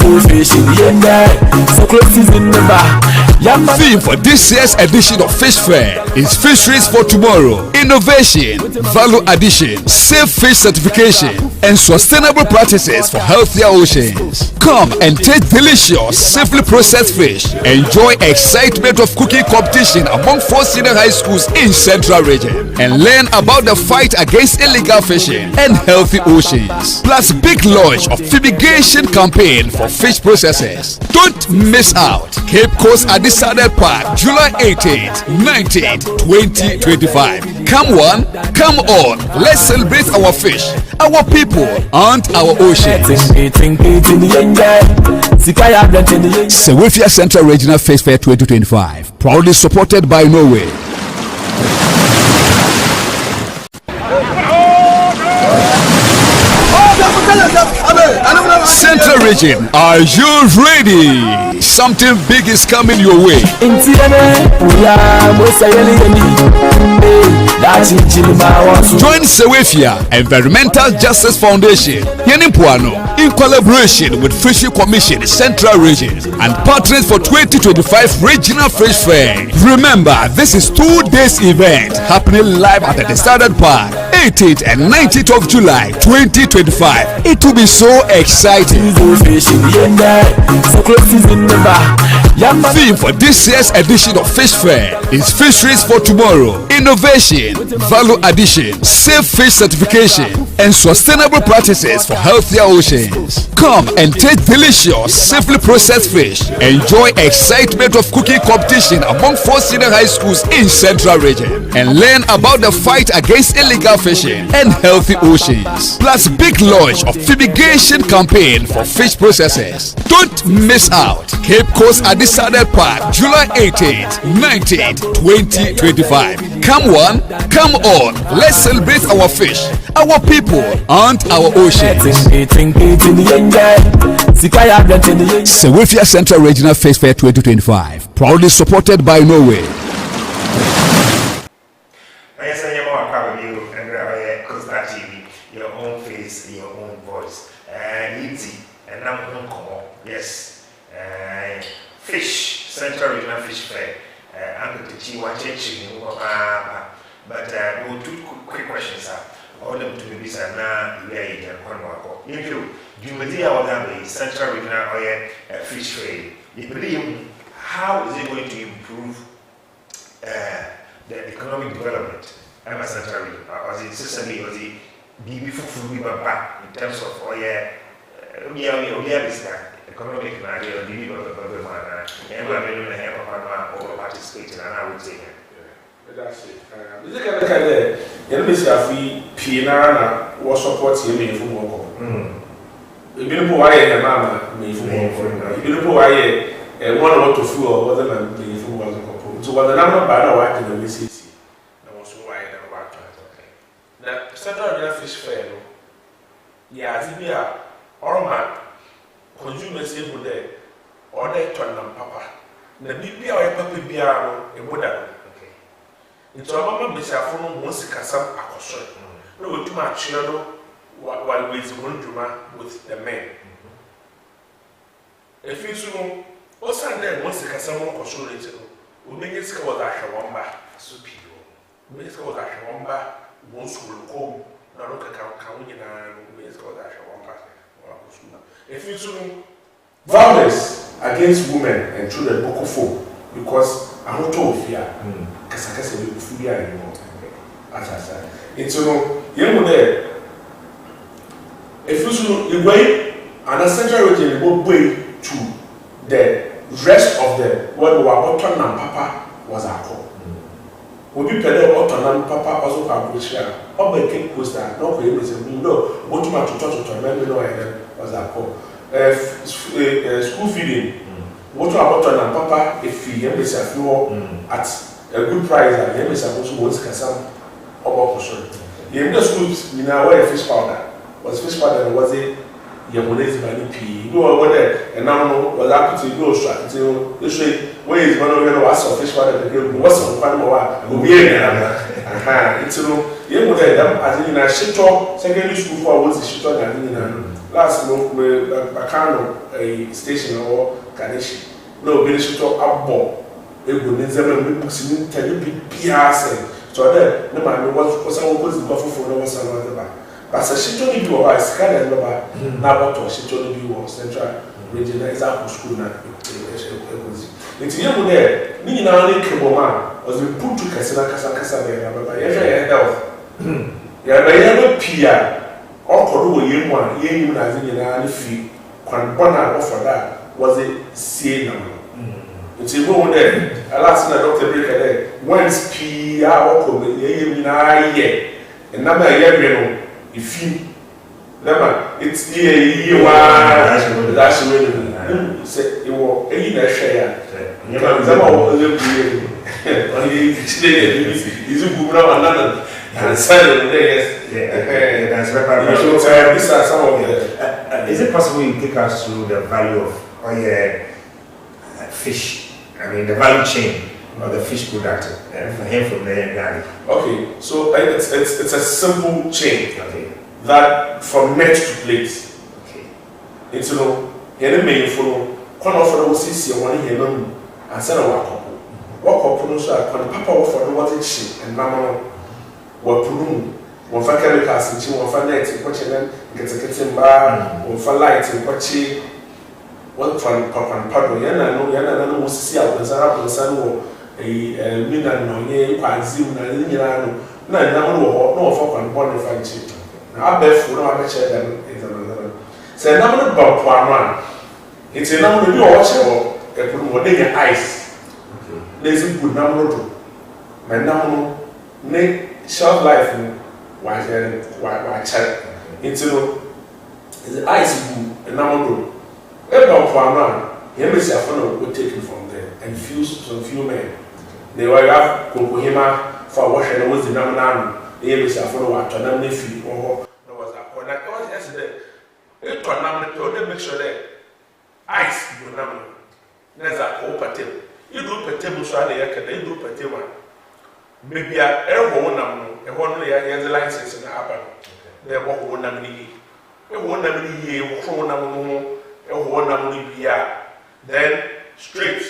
Theme for this year's edition of Fish Fair is Fisheries for Tomorrow, Innovation, Value Addition, Safe Fish Certification, and Sustainable Practices for Healthier Oceans. Come and taste delicious, safely processed fish. Enjoy excitement of cooking competition among 4 senior high schools in Central Region, and learn about the fight against illegal fishing and healthy oceans. Plus, big launch of fumigation campaign for fish processors. Don't miss out. Cape Coast at the Saddle Park, July 18th, 19th, 2025. Come one, come on. Let's celebrate our fish, our people, and our oceans. Sewefia Central Regional Fish Fair 2025, proudly supported by Norway. Central Region, are you ready? Something big is coming your way. Join Sewefia Environmental Justice Foundation, MPUNTUO, in collaboration with Fishery Commission Central Region and partners for 2025 Regional Fish Fair. Remember, this is 2 days event happening live at the Standard Park, 18th and 19th of July 2025. It will be so exciting. Theme for this year's edition of Fish Fair is Fisheries for Tomorrow, Innovation, Value Addition, Safe Fish Certification, and Sustainable Practices for Healthier Oceans. Come and taste delicious, safely processed fish. Enjoy excitement of cooking competition among 4 senior high schools in Central Region, and learn about the fight against illegal fishing and healthy oceans. Plus, big launch of fumigation campaign for fish processors. Don't miss out. Cape Coast at the Saddle Park, July 18th, 19th, 2025. Come one, come on. Let's celebrate our fish, our people, and our oceans. Sewefia Central Regional Fish Fair 2025, proudly supported by Norway. Your own face, your own voice. Yes. Fish, Central Regional Fish Fair. But we'll do quick questions. All them to be said now, you may be Central Regional Fish Fair. You believe how is it going to improve the economic development of Central Region? Or is it necessarily or is it be food back in terms of economic participating, and I would say that's it. Piana was supporting me from Moko. If you know why I am, me from Moko. If you know why I want to fool other than me from Moko. So, what the number of bad work in the VCC, that was why I never worked. Now, Central Regional Fish Fair, yeah, we are all man. Consumers say would they order to an papa. The BB or a puppy beer a woodard. It's a moment Miss Afon once a casam a caution. No, too much, while we with the men. If you soon, or Sunday once a casam caution, we make it score that Hawamba, superior. We score that Hawamba, one school home, not look at County and we score that Hawamba. If you do violence against women and children, Bokofo, because I'm not told fear, because I can't say fear anymore. As I said, it's you there. If you do the way, and a Central Region will way to the rest of the what we were Otton and Papa was our call. We be paid Otton and Papa also publisher. All the Cape Coast that no way is a window. What to my to remember no was our call. School feeding. What about and Papa if he is a floor at a good price and he is supposed to once Cassam about person. You know schools, you know where fish powder was fish powder was it? You know there's money pee. You know what there and now was happy to go straight to this way. Where is one of your was of fish powder? What's on one more? Will be in it's you know that as in a shit talk secondary school for was the shit talk and last month we a station or Ganesh. No, we should talk about it. Would never books in tell you PRC. So that no man was someone was the buffer for no one. But a shit only do a scan and no now what was shit only do central regional example school now. It's young there. Nina only cable man was put to Casa there, but I health. Yeah, by every Pia or Kodu, you one, you as in your fee, one offer that was a C number. It's a woman there. Alas, Dr. Baker there. Once Pia or Kodu, ye, and number year, if you never, it's here, you are that's really say you were a share. You know, is a good another. These are some of the. Is it possible you take us through the value of fish? I mean, the value chain of the fish product from here from there. Okay, so it's a simple chain. Okay. That from net to plate. Okay. It's any main for one of the OCC one here and send a walk up so I can papa for the water sheet and mamma. One for chemicals and one for net, watching them, get a kitchen bar, one for light and watching one for papa and paddle. Yana no see out the Sarah and San a minute no ye, quite zoom and no for one born and cheap. I bet for no other chair than it's another. Say, number about one. It's a number of watch or put more than ice. There's a good number. My number, short life why check into the ice boom and number about one here is a phone will take it from there and fuse some few men they were have Kokohima for washing was the number here is a phone what to them if or there was a point that was yesterday it to number to make sure that ice will number there's a whole pattern you do a table so I can do a table. Maybe a airborne number, a one year the license in the happen. There were one number, a 1 number year, a 1 number then straight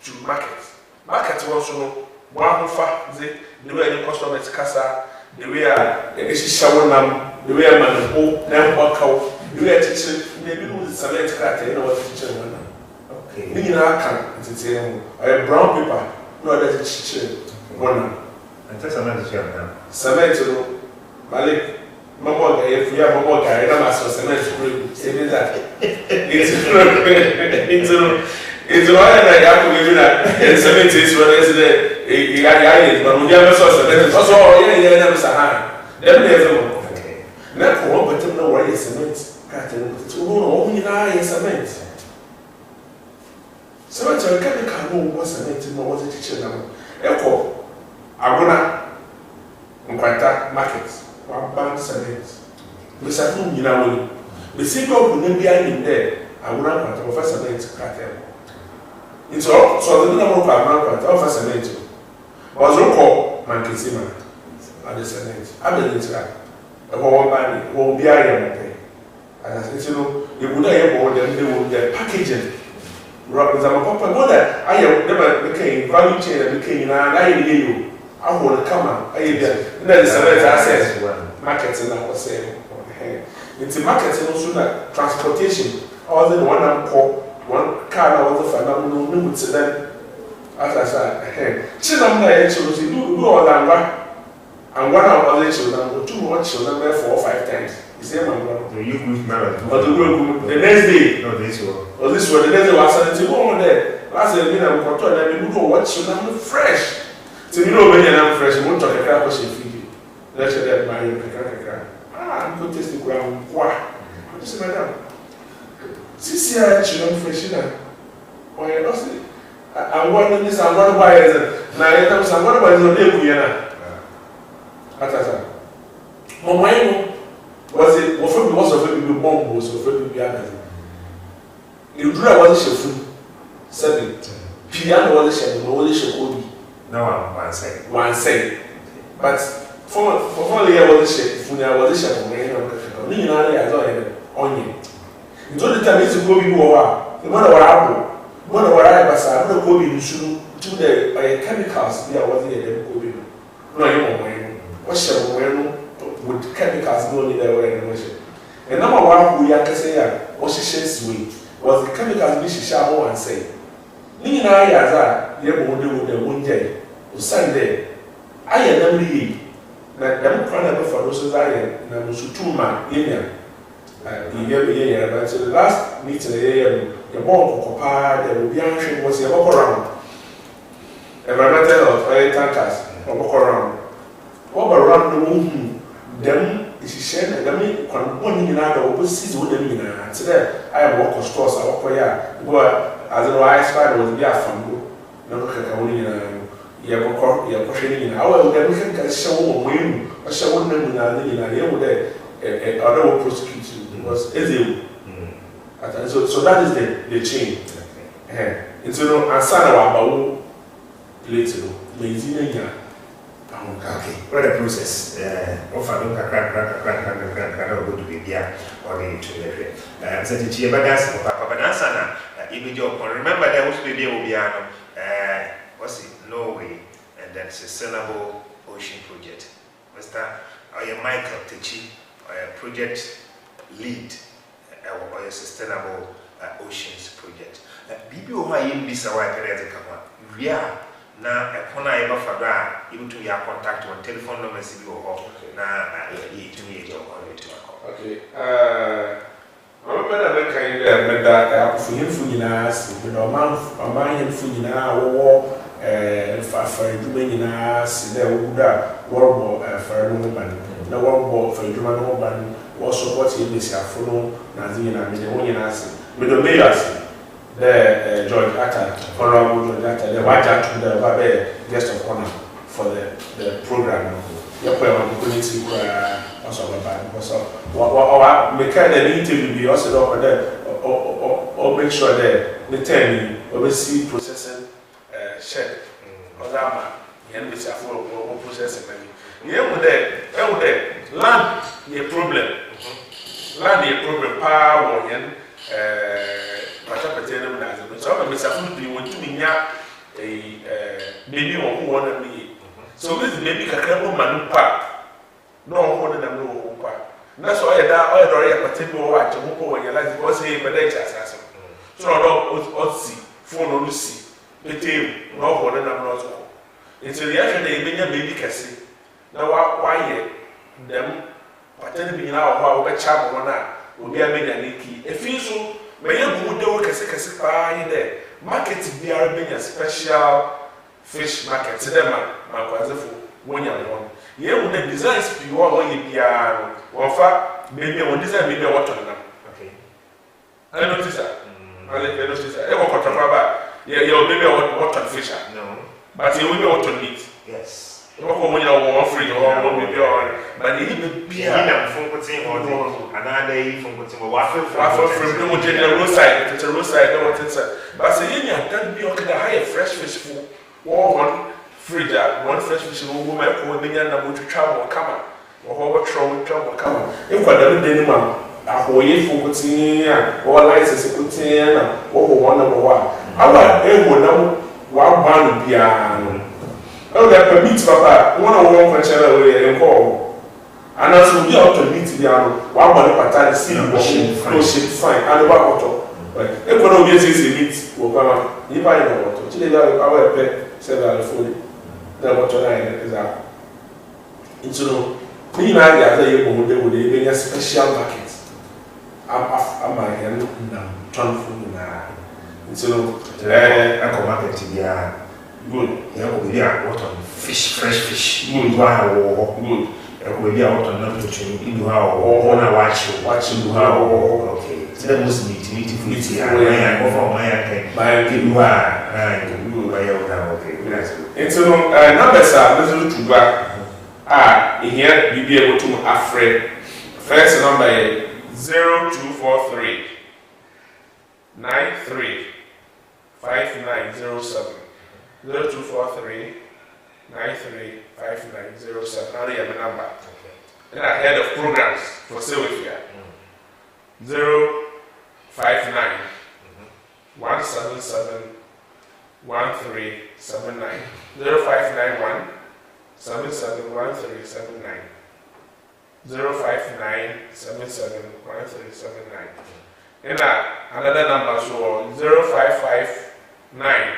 to market. Market also one fast, the way the customers casa, the way a shower number, the way a man, never walk out, the way a teacher, maybe with cement cat, you know what teacher. Okay, meaning I can't, it's a brown paper, no, that's a teacher. One. And just another share now. Cement, Malik, Mamma, if you have a more guy, I'm a cement. Say that. It's why I have to give you that. And 70s when there's the guy, but we never saw cement. Also, yeah, never saw. Then there's a more. Now, but you know why it's cement. It's only cement. Cement, I can't know what cement was a teacher now. Echo. Agona Nkwanta market, one bank cement. We said, you know, the single would be in there. Agona Nkwanta offer cement cartel. It's all so the number of Agona Nkwanta offer cement. Was called Mankisima at the cement. I believe that. A whole man won't be I as I said, you would have them, they will get packaging. Rockers, I'm a papa, go there. I have never became value chain and became I hear you. I want to come out. I hear that. That is a better marketing. I was saying, it's a marketing also that transportation. All the one I'm called one car. I was a phenomenal new to them. As I said, Chinam, I actually do all that. And one of the children, too much children there 4 or 5 times. You say, my brother, you could marry. But the next day, no, this one, the next day was saying, oh, there. Last day, I'm control, and you know what children fresh. So you know when you're fresh, you won't talk a crap of feed. Let's say that my I'm going to taste the ground. Why? I'm just madam. This year, children fresh in. Why are you I'm one of this, I'm one of buyers. Now, I'm one of buyers on the Atasa. Mamaino was it was of it bomb was of it behind. You drew was a food. 7. Piano was a shame, no wish of No one say. One say. But for the year was a shame, Funia was a shame, meaning I don't on you. You told the time it's a go be more. The mother apple. One of what I was, I'm not going to the chemicals. There was the go. No, you won't. What shall we with chemicals no need there in motion. And number one, we are to say, what she says was the chemicals which she shall and say. Nina, as I, you won't do the one day, Sunday. I am never leave. That them crying for those I am, and I was 2 months in here. But the last meeting, the ball of Papa, there will be action was a walk around. Environmental of tankers, a walk around. Walk around the room, them is sharing, and I mean, one in another, overseas with them in a today. I am walk stores, I walk here, as an ice fight was there from no only in a pushing in our show win, a show them in a year with a other prosecute was easy. So that is the change. And so, I saw our plate, lazy. Okay, what a process. Often, go to be there or to such a cheer, but that's Papa Nansana. Remember, there was be there what's it? Norway, and then Sustainable Ocean Project. Mr. Michael Techi, project lead or a Sustainable Oceans Project. Bibi who I in this away period we are now a corner ever for that, even to your contact on telephone number if you go now to me okay. I remember kind of that for him food in us, with a month, a million food in our war, for doing in us, there would that war for a woman, no war for a human woman, was supporting this afternoon, Nazina, and us, with the mayors. The George Atta, Honorable George Atta, the white to the Babe guest of honor for the program. Your community also because what make an interview be also over there or make sure that the time oversee processing shed or that and which are for processing. Yeah, with that land a problem. Land a problem, power and so I'm going want to be a baby or one of me. So this baby can come man park. No one than no park. That's why I already a particular watch when you like to say, but they just ask him. So I don't see, phone on see, the tail, no one and I'm not. It's a reaction they may a baby can see. Now, why them pretending now how a child will be a million. If you so. But you would do a there. Market be a special fish market. To them, when you're one. You would the designs be one you piano. Or fact, maybe one design, maybe a water. Okay. I notice that. I notice that. I walk about you're maybe a water fisher. No. But you will be water meat. Yes. When you're free or maybe but you need to from putting on another day from putting a waffle from the roadside. It's a roadside, no what it's but say you can be okay, higher fresh fish for one fridge, one fresh fish woman who be able to travel come or travel come. If I don't do anyone, a whole year for putting or license putting or one number one. I want everyone know what one piano. Oh, that permits Papa, one on one channel and call. And as we are to meet the one body pattern, see the machine, fine, and about auto. But economy is meet will come. You buy no auto. Today, our pet several food. The water line is out. Into the idea that would be a special market. I'm my hand, turn food now. Into a market to be good. Yeah, we are water fish, fresh fish. Good. Good. We are water not to change. You how or watch you how okay. So that must meet food here. I offer my you are good. Okay. That's good. And so numbers are little to back. here you be able to afraid. First number is 0243 93 5907. 0243 93 5907. Now you have a number. Then I head of programs for Sylvia. 059 177 1379. 0591 771379. 059 77 1379. And another number so 0559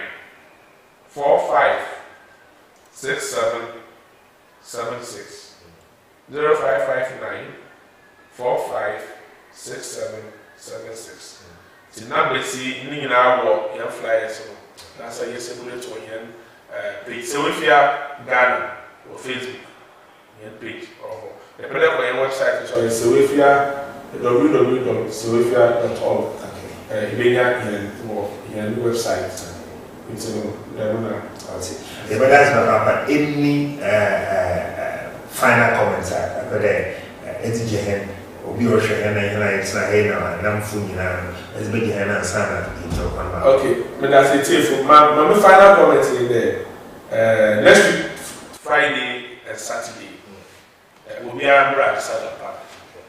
45 67 76. 0559 45 67 76. The number see in our young flyers. That's a yes, to him. Page Sylvia Ghana or Facebook page or the website is Sylvia www.sylvia.org. Website. It's the but any final comments after that, it's Obi or Shana, it's not here now, and I'm fooling as big and Sana in Japan. Okay, but that's it for my final comment in there. Next week, Friday and Saturday, we'll be able to set up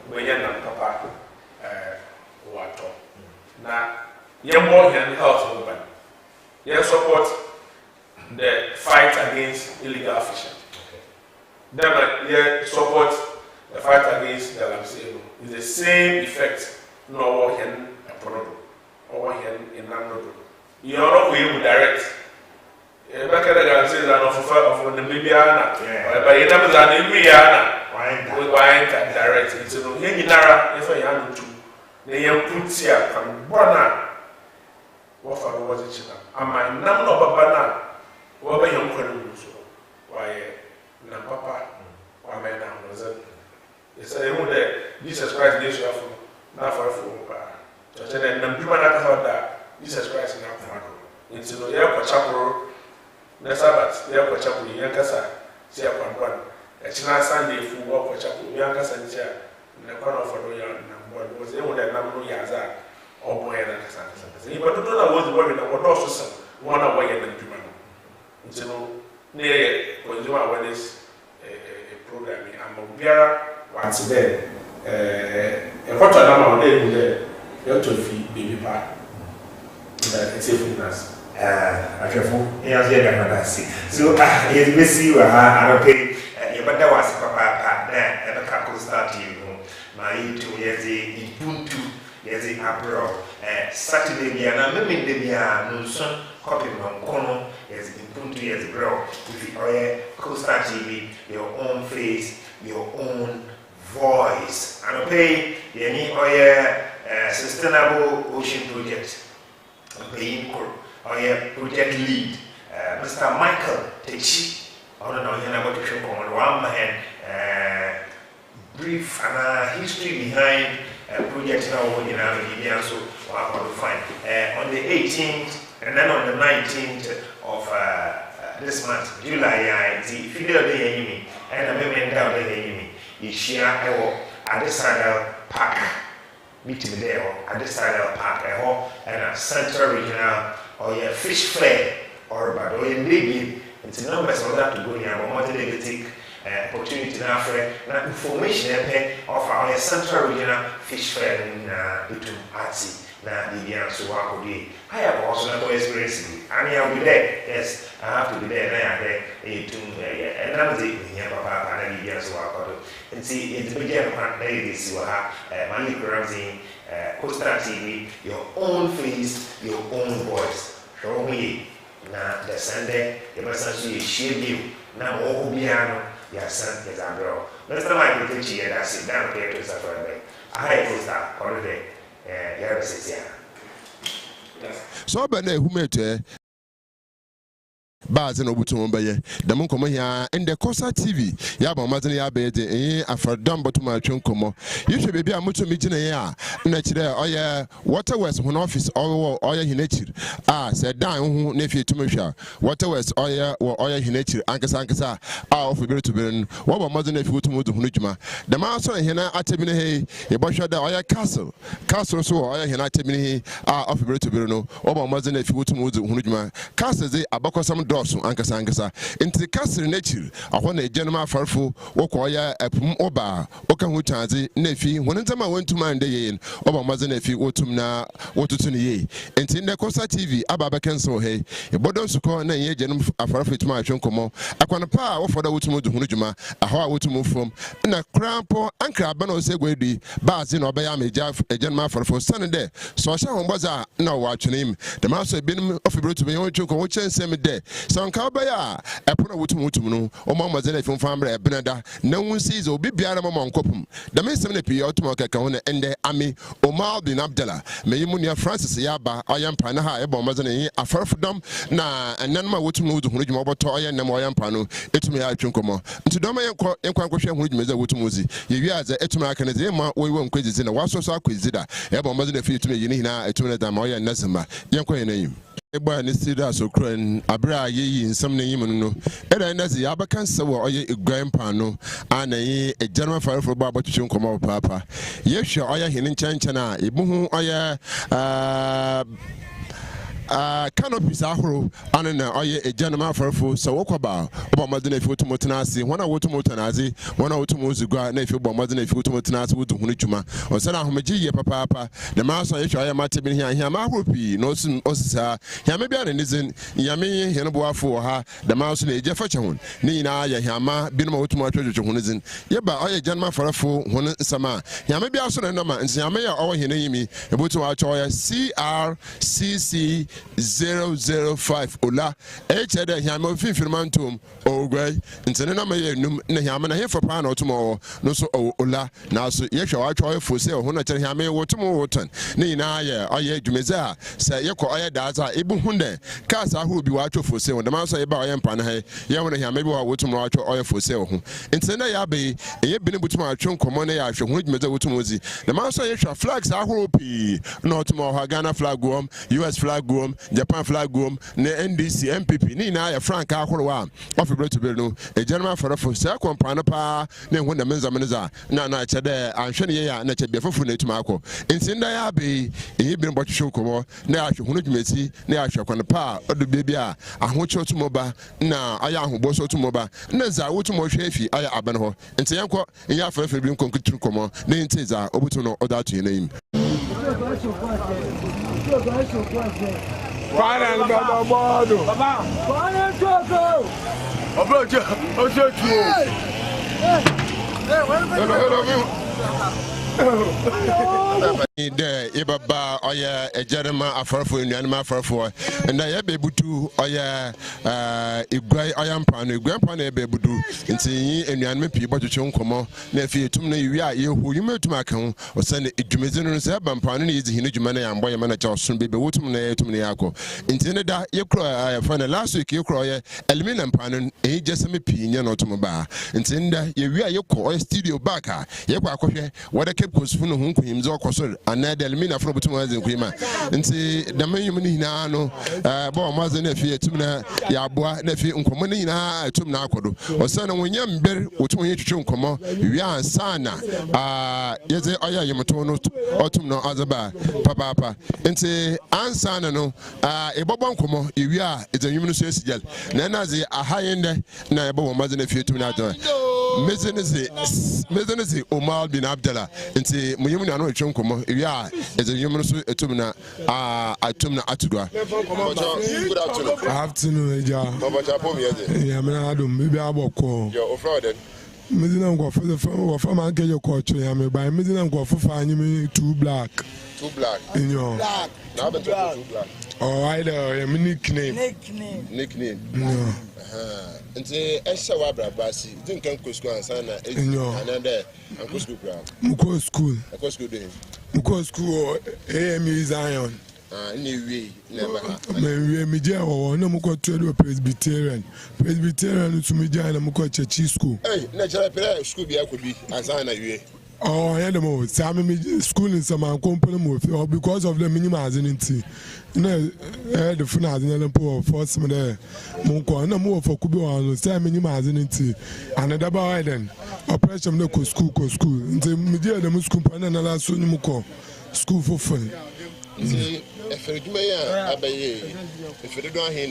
when you're not papa. Water. Now, you're more than health movement. You support the fight against illegal fishing. Then you support the fight against the Lamsey. It's the same effect. No one can approve or in Namrodo. You are not going to direct. Back at the Lamsey of the Bibiana, but you never done every year. Why direct? It's a Yenara if I am to. They are put here from Bona. What for was it? Am I number of Babana? What by your columns? Why, Papa, why my name was it? It's a woman there. Jesus Christ, this year from not for a fool. Just and then people not that Jesus Christ now for into the airport chapel. The Sabbath, the airport chapel, Yankasa, see upon one. A China Sunday for walk for chapel, Yankasa and chair, and the corner for the young number was able to number Yaza or boy and Santa. But don't know what the word that would also one away and human. Into near consumer awareness programming. I'm a bearer once a day. And what a number of days you have to feed baby pie. It's a free nurse. I see. So, yes, we see you are paid. But that was Papa, there, and a couple start you. My two years in Puntu, yes, in April. Saturday, and I'm in the no son, copy on corner, yes, in Puntu, yes, bro. If you are Costa TV, your own face, your own voice. And pay any oil sustainable ocean project. Paying or project lead, Mr. Michael Techi. I don't know about the show on one hand, brief and history behind project now in our so we'll find on the 18th and then on the 19th of this month, July, the Fidel Day enemy and a member down the enemy. You share at the Saddle Park. Meeting there at the Saddle Park and a Central Regional or your fish flare or but or maybe it's a numbers of that to go here, but more they take opportunity now for information of our Central Regional Fish Fair in between Artsy. Now, the answer will be I have also not experience. I mean, I'll be there. Yes, I have to be there. And I have to another day here, Papa, and the answer will and see it's the beginning of this. You have Malik Ramsey, Costa TV, your own face, your own voice. Show me now the Sunday, the message you share you. Now, all piano, your son is a girl. Let's not like the teacher that sit down here to suffer. I have Costa holiday. So, but who met bazen obutum baye da mun komo hia inde Kosa TV ya ba mazen ya be de afardam botuma atwe komo yehwe bebi a mutum gina ye a na kire oye Waterwest hun office oye hinachir se dan hu na fie tumhwa Waterwest oye hinachir ankasa a ofibere to beren wo ba mazen na fie tumu hunu djuma da ma so hina atebine he ye bohwa da oye castle so oye hina atebine he a ofibere to beren no wo ba mazen na fie tumu hunu djuma castle ze abakosam dosu ankasa inti castle nature ahọ na ejenema afarfo wo ko oye epum oba oka hu chanze na fie hunu ntama wantuma nde ye wo ba mazen na fie wotum na wotutu ne ye inti ne Kosa TV ababa kenso he e bodon suko na ye jenum afarfo tuma atwe nkomo akwana pa wo foda wotum hunu djuma ahọ a wotum fom na krampo ankra ba na osegwedi baazi na obeya meja ejenema afarfo sanede so sha homboza na wo atwenem de ma so binum ofibro to be yon twko wo chensem de so nka obeya epona wotum no o ma maze na fim fambre ebenada na wunsi zo bibiara ma nkopum de me sem na pii otum kaka ho na ende ami Omar bin Abdallah me yimu ne Francis yaba oyampa na ha ebo maze na yin afarfodom na enanma wotum no hunu djuma oboto oyenam oyampa no etumi ya atwenkomo nti do ma yenkwa hwe hunu djuma za wotum ozi ye wi aza etumi aka ne ze ma wo nkwezizi na waso so akwezida ebo maze na fi etumi yini hina etumi na da ma oyen nasema yenkwa yenayim Eba ni sida so kran abra yeyi nsam na yim no era na zi abaka nse wo oye eguan pa no ana yi ejanama farefo ba abotwetwe nkomo papa yehwe oye hene nkyɛnkyɛn a ebuhu oye canopies ahoro ane na oye ejanama afarfo so wokoba oba madina fi wotum tenase wona wotum tenaze wona wotum ozugua na fi oba madina fi wotum tenase wodu hunu djuma osana ahomeji ye papa na ma so yehwe oye mate bi hia ma ahoro pi no osisa hia me bia ne nizin hia me hia no boafo ha da ma so na eje fache hun ni na ya hia ma bi no wotum atwetwe hunu zin ye ba oye ejanama afarfo hunu nsama hia me bia so na ndama hia me ya owo hina yimi ebotu acho oye CRCC 005 ola echede hiama finfirmantum ogwai ntene na maye num na hiama na hefa pa na otomo no so ola na so yehwe wa atwa efose ho na kire hiama wotomo wotan ne na ye oye dwumeza se yekọ oye daza ebu hunde kasa ahụ bi wa atwa fose won da ma so ye ba oye mpa na he ye wona hiama bi wa wotomo atwa oye fose ho ntene ya be ye bi ne butomo atwa nkomo na ya ahwe ho dwumeza wotomo ozi da ma so yehwe flags ahụ pi na otomo ha Ghana flag gom US flag gom Japan flag gom ne NDC MPP ni na ya Frank ahorowa ofibro to be no ejanama farafo se kompana pa ne hu na menza na chede anhwe ne ya na chebe fofu na etuma akọ ntinda ya be eyi bi mbotwehwe komo na ya hwe hunu dwumesi na ya hwe kwana pa odo bebi a ahoche otumoba na aya ahobọso otumoba na za wotumo hwe afi aya aban ho nti yanko ya farafo bi nkonkuturu komo ne ntiza obutu no odato yenayim Final Baba Bodo. Baba. Final Choco. Ojo tuo. De ibaba oya ejerema afarfo enuanima afarfo na ya bebutu oya igwai oyampa no igwampa na bebudu nti enuanima pii botwetwe nkomo na afie tum na yiwi a yehu yumetum aka ho osane edwumezi no se bampa no yezi hinu dwuma na ya mboye mana cha osun bebe wotum na yetum na yakọ nti ne da yekro fa na last week yekro oya elimina mpa no jeseme pii nya no tum ba nti nda yewi a yekọ oya studio back a yekọ akohwe wada Cape Coast fu no hu nkuhimze okosor anade elimina fro butum azin kuima nti da manyum ni hina no ba maze na afie tum na ya aboa na afie nkomo ni hina tum na akodo osana wonya mber wotum yetwetwe nkomo wi ansana yeze oya yemto no otum no azaba papa nti ansana no ebobo nkomo wi a ezanyum no so esigel na naze ahayende na ebobo maze na afie tum na azaba mezenezi Omar bin Abdallah nti muyimu na no etwe nkomo wi a ezanyum no so etum na atum na atudwa good afternoon eja baba chapo mi eze ya me na dum bi aboko yo ofrauden medina ngo for man ke yo coach ya me by medina ngo for fanyi me two black in your black now the two black oh I know nickname no nti esha wa brabasi din kan ko school ansana anande anko school bra mko school dey mko school AMU Zion Me media or no more to Presbyterian. Presbyterian to media and I'm church school. Hey, natural school be could be as I know. Oh, I had them all. Some school in some company because of the minimizing. The phone has an element for some there. Monko, no more for Kubu, some minimizing. And a double island. Operation no school. The media the Muslim and another soon school for fun. If you may, if you don't hear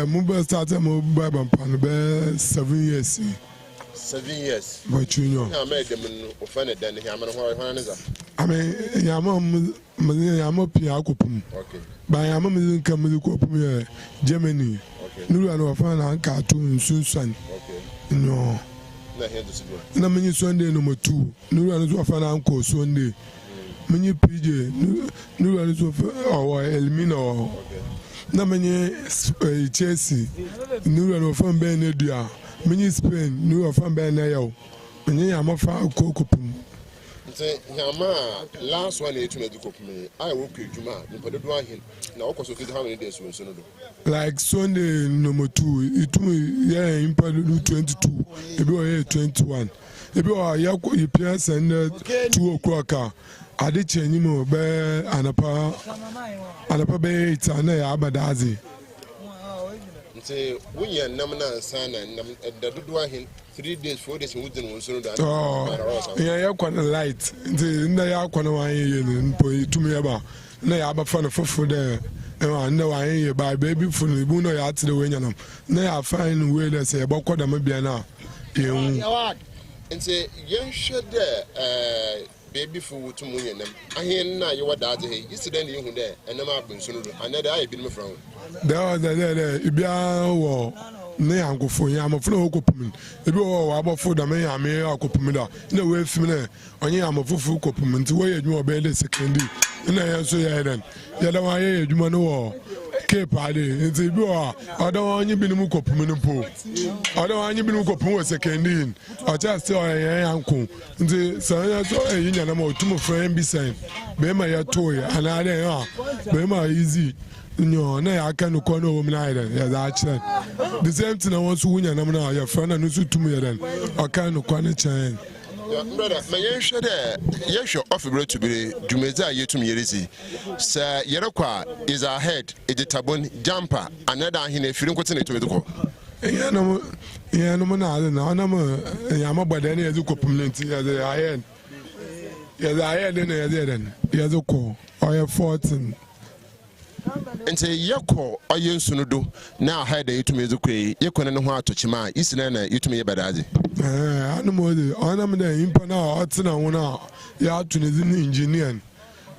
Mobile started mobile pan 7 years. 7 years. But you know, I made them offended then. I mean, I'm up here. Okay. By a moment, come with the Germany. No, I know a cartoon soon. Okay. No. No, many Sunday number 2. No, I know a uncle Sunday. Many PJ. No, I know our Elmino. No, many Chelsea. No, I know from Benedia. Many Spain, New York, and Benayo. Many am a far cocopum. Last one, to me. I work with Juma, but the one him. Now, also, how many days will soon do? Like Sunday number 2, it took me, in 22, if you are 21. If you are Yako, you pierce and 2 o'clock. I did change him over and a bait and a abadazi. Say, when you're Namana son and the Duahin 3 days, 4 days, within one soon. Oh, yeah, quite a light. The Nayaquana to me about Nayaba fun for there. And no, I ain't by baby for the Buno yard to the winner. Nay, I find where they say about what I'm a piano. And say, young shed there, baby for 2 million. I hear now you were that yesterday you there, and I'm up in soon. Another I been from. There was a war. Nay, Uncle for Yam flow copum. If you are about food, I may have a copumida. No way, female. Only I'm a full copum to where you are better second. And I answer then. Yellow, I hear you man war. Cape Party, and say, you are. I don't want you been a copum in the pool. I don't want you been a copum second in. I just saw a uncle. And the son saw a union about 2 friends beside. Bema toy, and I they are. Bema easy. No, I can't call no woman either. Yes, the same thing I want to win, and I'm now your friend and also to me then. I can't call a chain. Brother, may you share there? Yes, your offer to be Jumeza yet to me. Sir, Yeroqua is ahead, it's a tabon jumper, another in a feeling continue to go. Yeah, no, I'm about any as a community as I had. Yes, I had in a then. Yes, a call. I have 14. And say, Yako, or you soon do. Now, had a to me the quay, you couldn't know how to chima, Isn't you to me about it? I know more. I'm the impana, Otsana, one ya Tunisian engineer.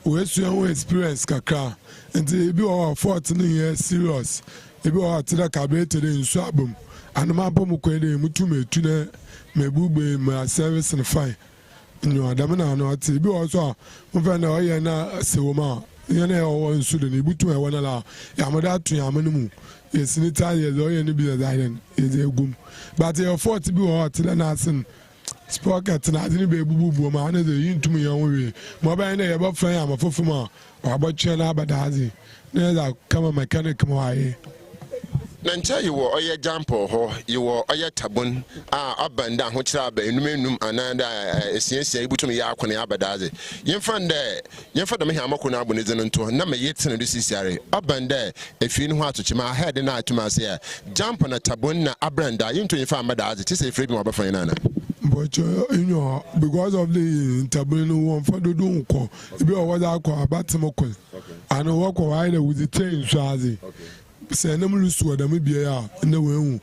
Where's your experience, Kaka? And say, you are 14 years serious. If you are to the cabinet in Swabum, and my Pomuque, Mutume, Tuna, Mebube, my service and fine. No, Damana, not to be also, Movana, Oyana, Sewoma. Yana or Sudan, you put one allow Yamada to Yamanu. Yes, in Italy, lawyer and be a island is a boom. But they are 40 be hot to the Nasan. Spoke at an idea baby boo man, the yin to me young way. Mobile about Fram of Fufuma or about China Badazi. There's a common mechanic Moai. Nancha you were a jump or you were a tabun, up and down, which are in minimum and essence able to me out when Abadazi. You find there, you find me Hamakuna Bonizan to number yet in this series. Up and there, if you know how to chima head and I to my say, jump on a tabun, Abranda, into your farmer as it is a free mobile for Nana. But you know, because of the tabun one for the Dunko, if you are what I call a batamoko, and I walk wider with the train, Shazi. Say, no lose to them be in the way.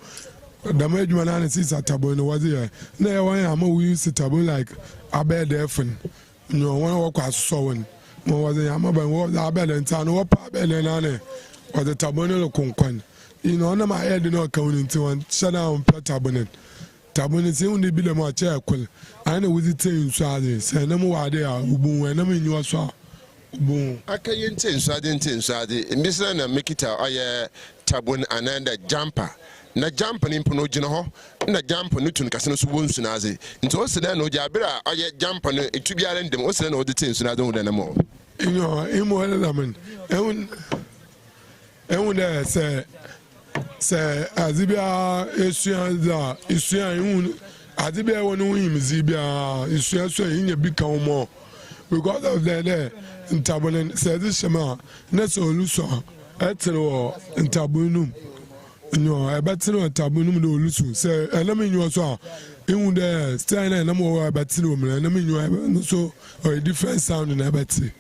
The major analysis at Tabon was here. Now, I am we used to Tabon like a bed effing. No one walk as sewing. More was a Yamaba was our bed and town or pub and an or the Tabonel Conquan. You know, my head did not come into one shut down Tabonet. Tabon is only be the more chair. I know with the same Saturday. Say, no more there, Ubu, and I mean, you are so. I can't say, I didn't say, Miss Anna make it a tabun and a jumper. Na jump and impono general, na jump on Newton Casino wounds and as it. Into us, then, no jabra, I jump on it to be island, most of the things, and I don't know more. you know, him or lemon. And there say Azibia Isuan, Azibia one him Zibia Isuan in your big more because of that in Tabulan says this Shama, Nesso Lusa, Etero in Tabunum. No, I bet no Tabunum do Lusu. Say, and I mean you also. In the Stein and I'm more about room, and I mean you have so or a different sound in a betty.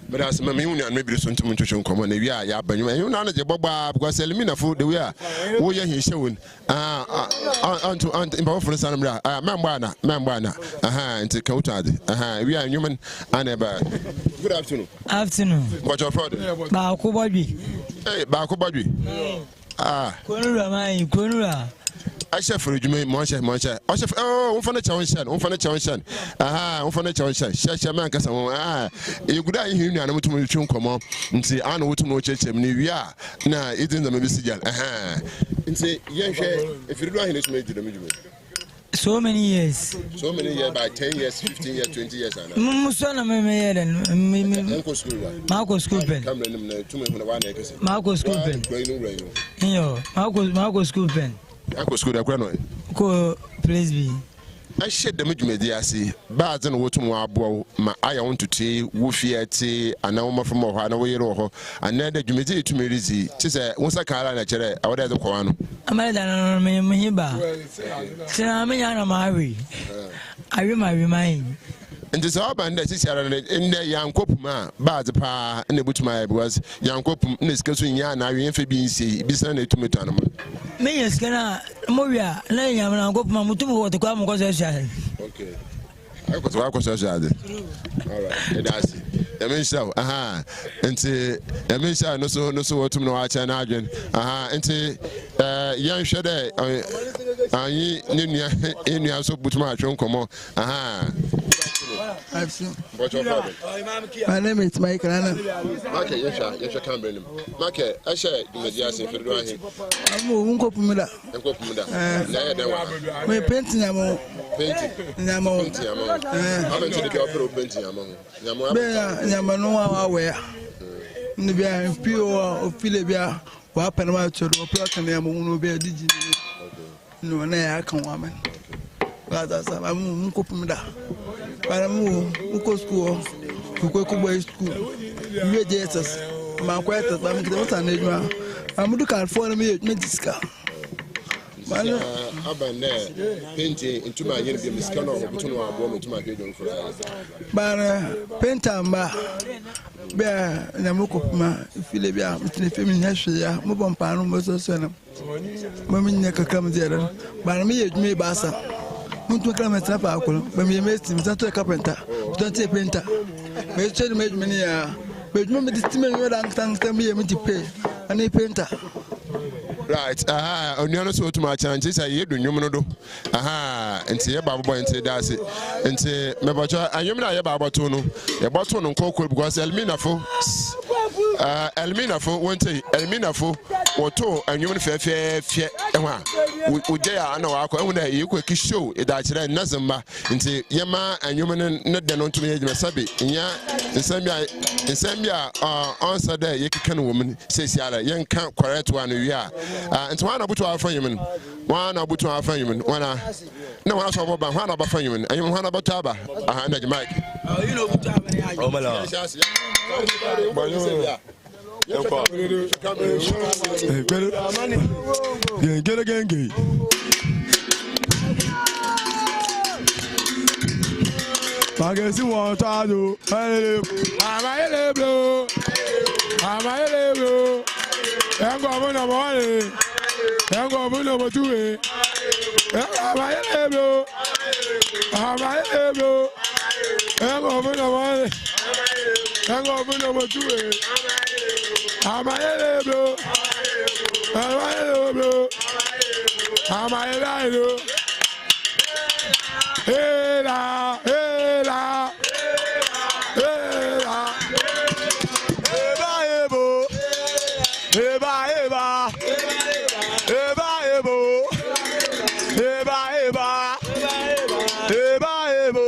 But as my union maybe the sentiment to come on, yeah, but you know, the Boba because Elimina food the way oh, yeah, he's showing unto for the son of Mambana, and take out. We are human and about. Good afternoon. Afternoon. What's your product? Baku Bobby. Hey, Baku Bobby. Kunura. I chef for you, Moncha. Oh, one for the challenge. One for the challenge. Shall man, you could I hear you to me come on and say, I know to know church. We are now eating the maybe signal. And say, yeah, if you don't have made the so many years. So many years, by 10 years, 15 years, 20 years. Musona me Marco Scoopin. Marco Scoopin. Yo, Marco Scoopin. I go school. Go, please be. I shed the media see, bad and what tomorrow, my I want to tea, woofy and now from Ohana or another Jumidi to me easy. Tis a once I can't lecture, I would have the Koano. I'm not done me, Mahiba. Sinamina marry. I remind. And this urban that is in the young copma, bad pa, and the butcher my was young copum, in this case, yan, I am Fabian, be sent to me. Me is gonna Moria, lay I'm going to go Mamutu to come because okay. I was all right, that's it. I mean, so, and say, I mean, no, so what to know, I can imagine, and young shade, in your so put my trunk, come on, What's your problem? My name is Michael. Okay, yes, I can bring him. Okay, I share the medias if you do it. I'm going to put that. I'm painting. I'm painting. I'm into the corporate painting. I'm no aware. The MPUNTUO of Philibia, what happened to the plot and the Amun be a digit. No, I can't woman. But I'm going to put that. But I'm going to school, to go to school. You Jesus, my quarters, I'm going to name. I'm looking for me, Medica. I've there, painting into my university, Miss Cano, between our woman to my bedroom for but painter, bear, and I'm looking for Philibia, the feminine, move on Panama, so Mammy never comes there, but me, Bassa. Muntu kama trapa akolo bami mesti mtato carpenter mtato painter me tell me many but me distimate me dan tang me me pay ani painter right oniano so to my chance say ye do nwom no do enti ye baba boy enti that's it enti me bacho anyom na ye baba to no ye boto no kokol because Elmina fo wonte Elmina fo woto anyom no fe ehwa uje ya na wa ko ehuna ye ko ki show e da kire nazamba nti ye ma anyom no de no ntumi ye sabe nya nsambia answer there ye kika no woman sesi ala ye nka correct one wi a nti wana butu afa yemen wana butu afa yemen wana na wana so boba wana ba fa yemen anyom wana butu aba na the mic you know butu aba ya o mala Get again. Magazine want to do. I'm going number one. I'm going number two. I'm going number two. I'm a yellow. I'm a yellow. I'm a yellow. Hey la, hey la, hey la. Eba ebo, eba eba, eba ebo, eba eba, eba ebo.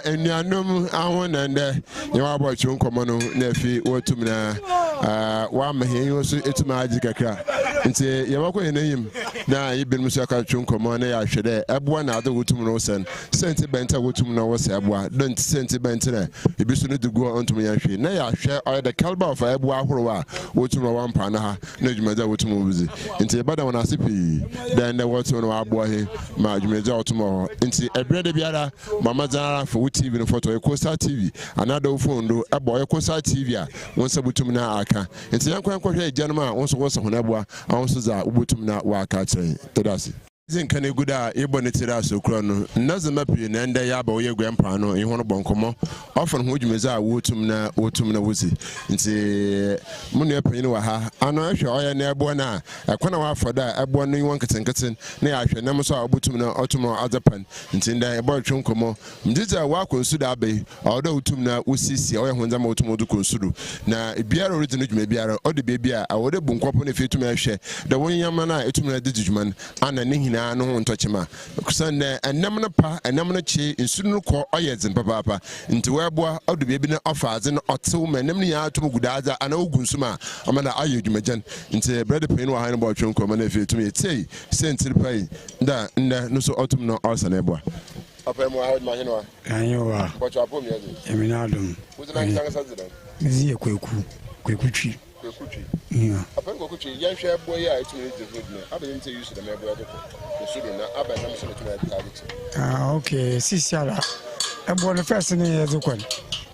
Enyanum awon ende yewa bochu nkomo no na fi wotum na wa mahen yo so etuma agi kakra nti yewa ko yenayim na yibin so aka chu nkomo na ya hwede eboa na ade wotum no sen senti benta wotum na wo se eboa don't senti benta na ebi so no dugu ontum ya hwe na ya hwe oy the caliber of eboa ahoro a wotum no wampa na ha na dwumada wotum obuzi nti bada wona asipi then the wotum no aboa he ma dwumada wotum ho nti ebrede biara mama jara for TV no photo Ecosa TV another phone do abo Ecosa TV a won sabutum na aka nti yankwan kwahwe agyanuma won so woso honabua awon so za ubutum na wa aka kyerɛ todasi zin kan eguda ebo ne tira so kro no nazama pie na nda ya ba oye gwampa no ehon bonkomo ofon ho dwumeza a wotum na wusi nti mu ne panyin wa ha ano ahwe oye na ebo na ekwana wa afoda ebo no won ketenketen na ya hwe nam so a obutum na otomo azapan nti nda ebo twonkomo mdiza wa konsu da abai oda wotum na wusisi oye honza ma wotum do konsu na biara original dwuma biara ode bebia a wode bunkopo na fetum ahwe da won yama na etum na digjuman ana ne na no ntochema kusan enam no pa enam no chi nsunu ko oyezin papa nti weboa odu bia bi na ofaze no otew ma enam no ya atom gudaza ana ogunsuma amana aye dwumajan nti bread pain wa han bo twonko ma na fetum yetei sentir pai nda no so otum no osana eboa apa mo ha ma hinwa anyowa bocho apom yezi eminadum uzina kitanga sazidan ziye kwekutwi yeah apan ko kuchi yanhwe ebo ya etumi de food na abanye nte use dem ebo adoko so na aba na so etumi target okay sisiala ebo no first ni yezokwan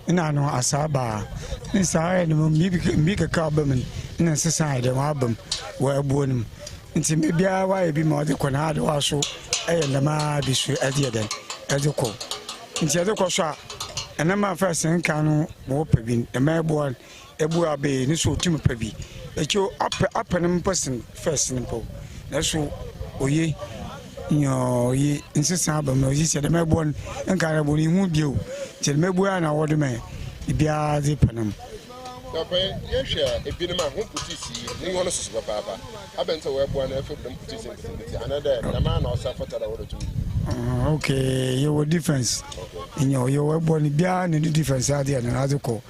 ina no asaba ni sai no mi ka ka ba min ina sisa da ma bam wa ebo nim nti me bia wa e bi ma de kwana ade wa so na ma bi so adiadan ezoko nti ezoko so a ena ma first nka no mo pabin e ma ebo ebu abe ni so tim pabi echo apenem person first nimpo na so oye nyo yi insisa ba mo yi se de mebon nkara bo ni hu bio te mebu na wodo me bia ze panam na pa yehwe ebinum a ho putisi ni wono so papa abenta we bo na efe dem putisi nti another na ma na osafata da wodo tum okay you difference nyo you we bo ni bia ni difference ade na azeko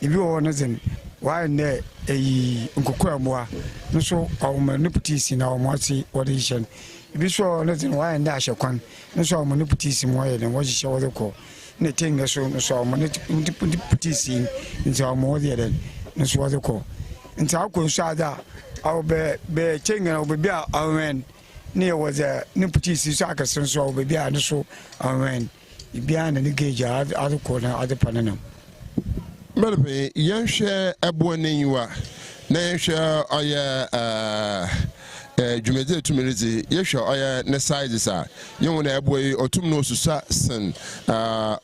ibi wo no zen why ne eyi nkokora moa no so awoma ne putisi na awomati audition ibi so no zen why ne ahekwan no so awoma ne putisi mo ye ne wo hye wo ko ne tenga so no so awoma ne putisi nti awoma de den no so wo ko nti akon so ada aw be chenga obi bia awen ne wo ze ne putisi so akasen so obi bia no so awen ibia na ne geja adko na adepananam Melpe yanhwe ebo nenyiwa na yanhwe oye dwumede tumirizi yehwe oye ne sizes a yewu na ebo yi otum no susa sen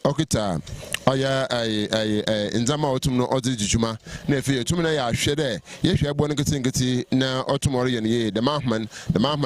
okita oye nzama otum no odi jijuma na efe otum na ya hwe de yehwe ebo no ketenkete na otum ore ye ne de mahman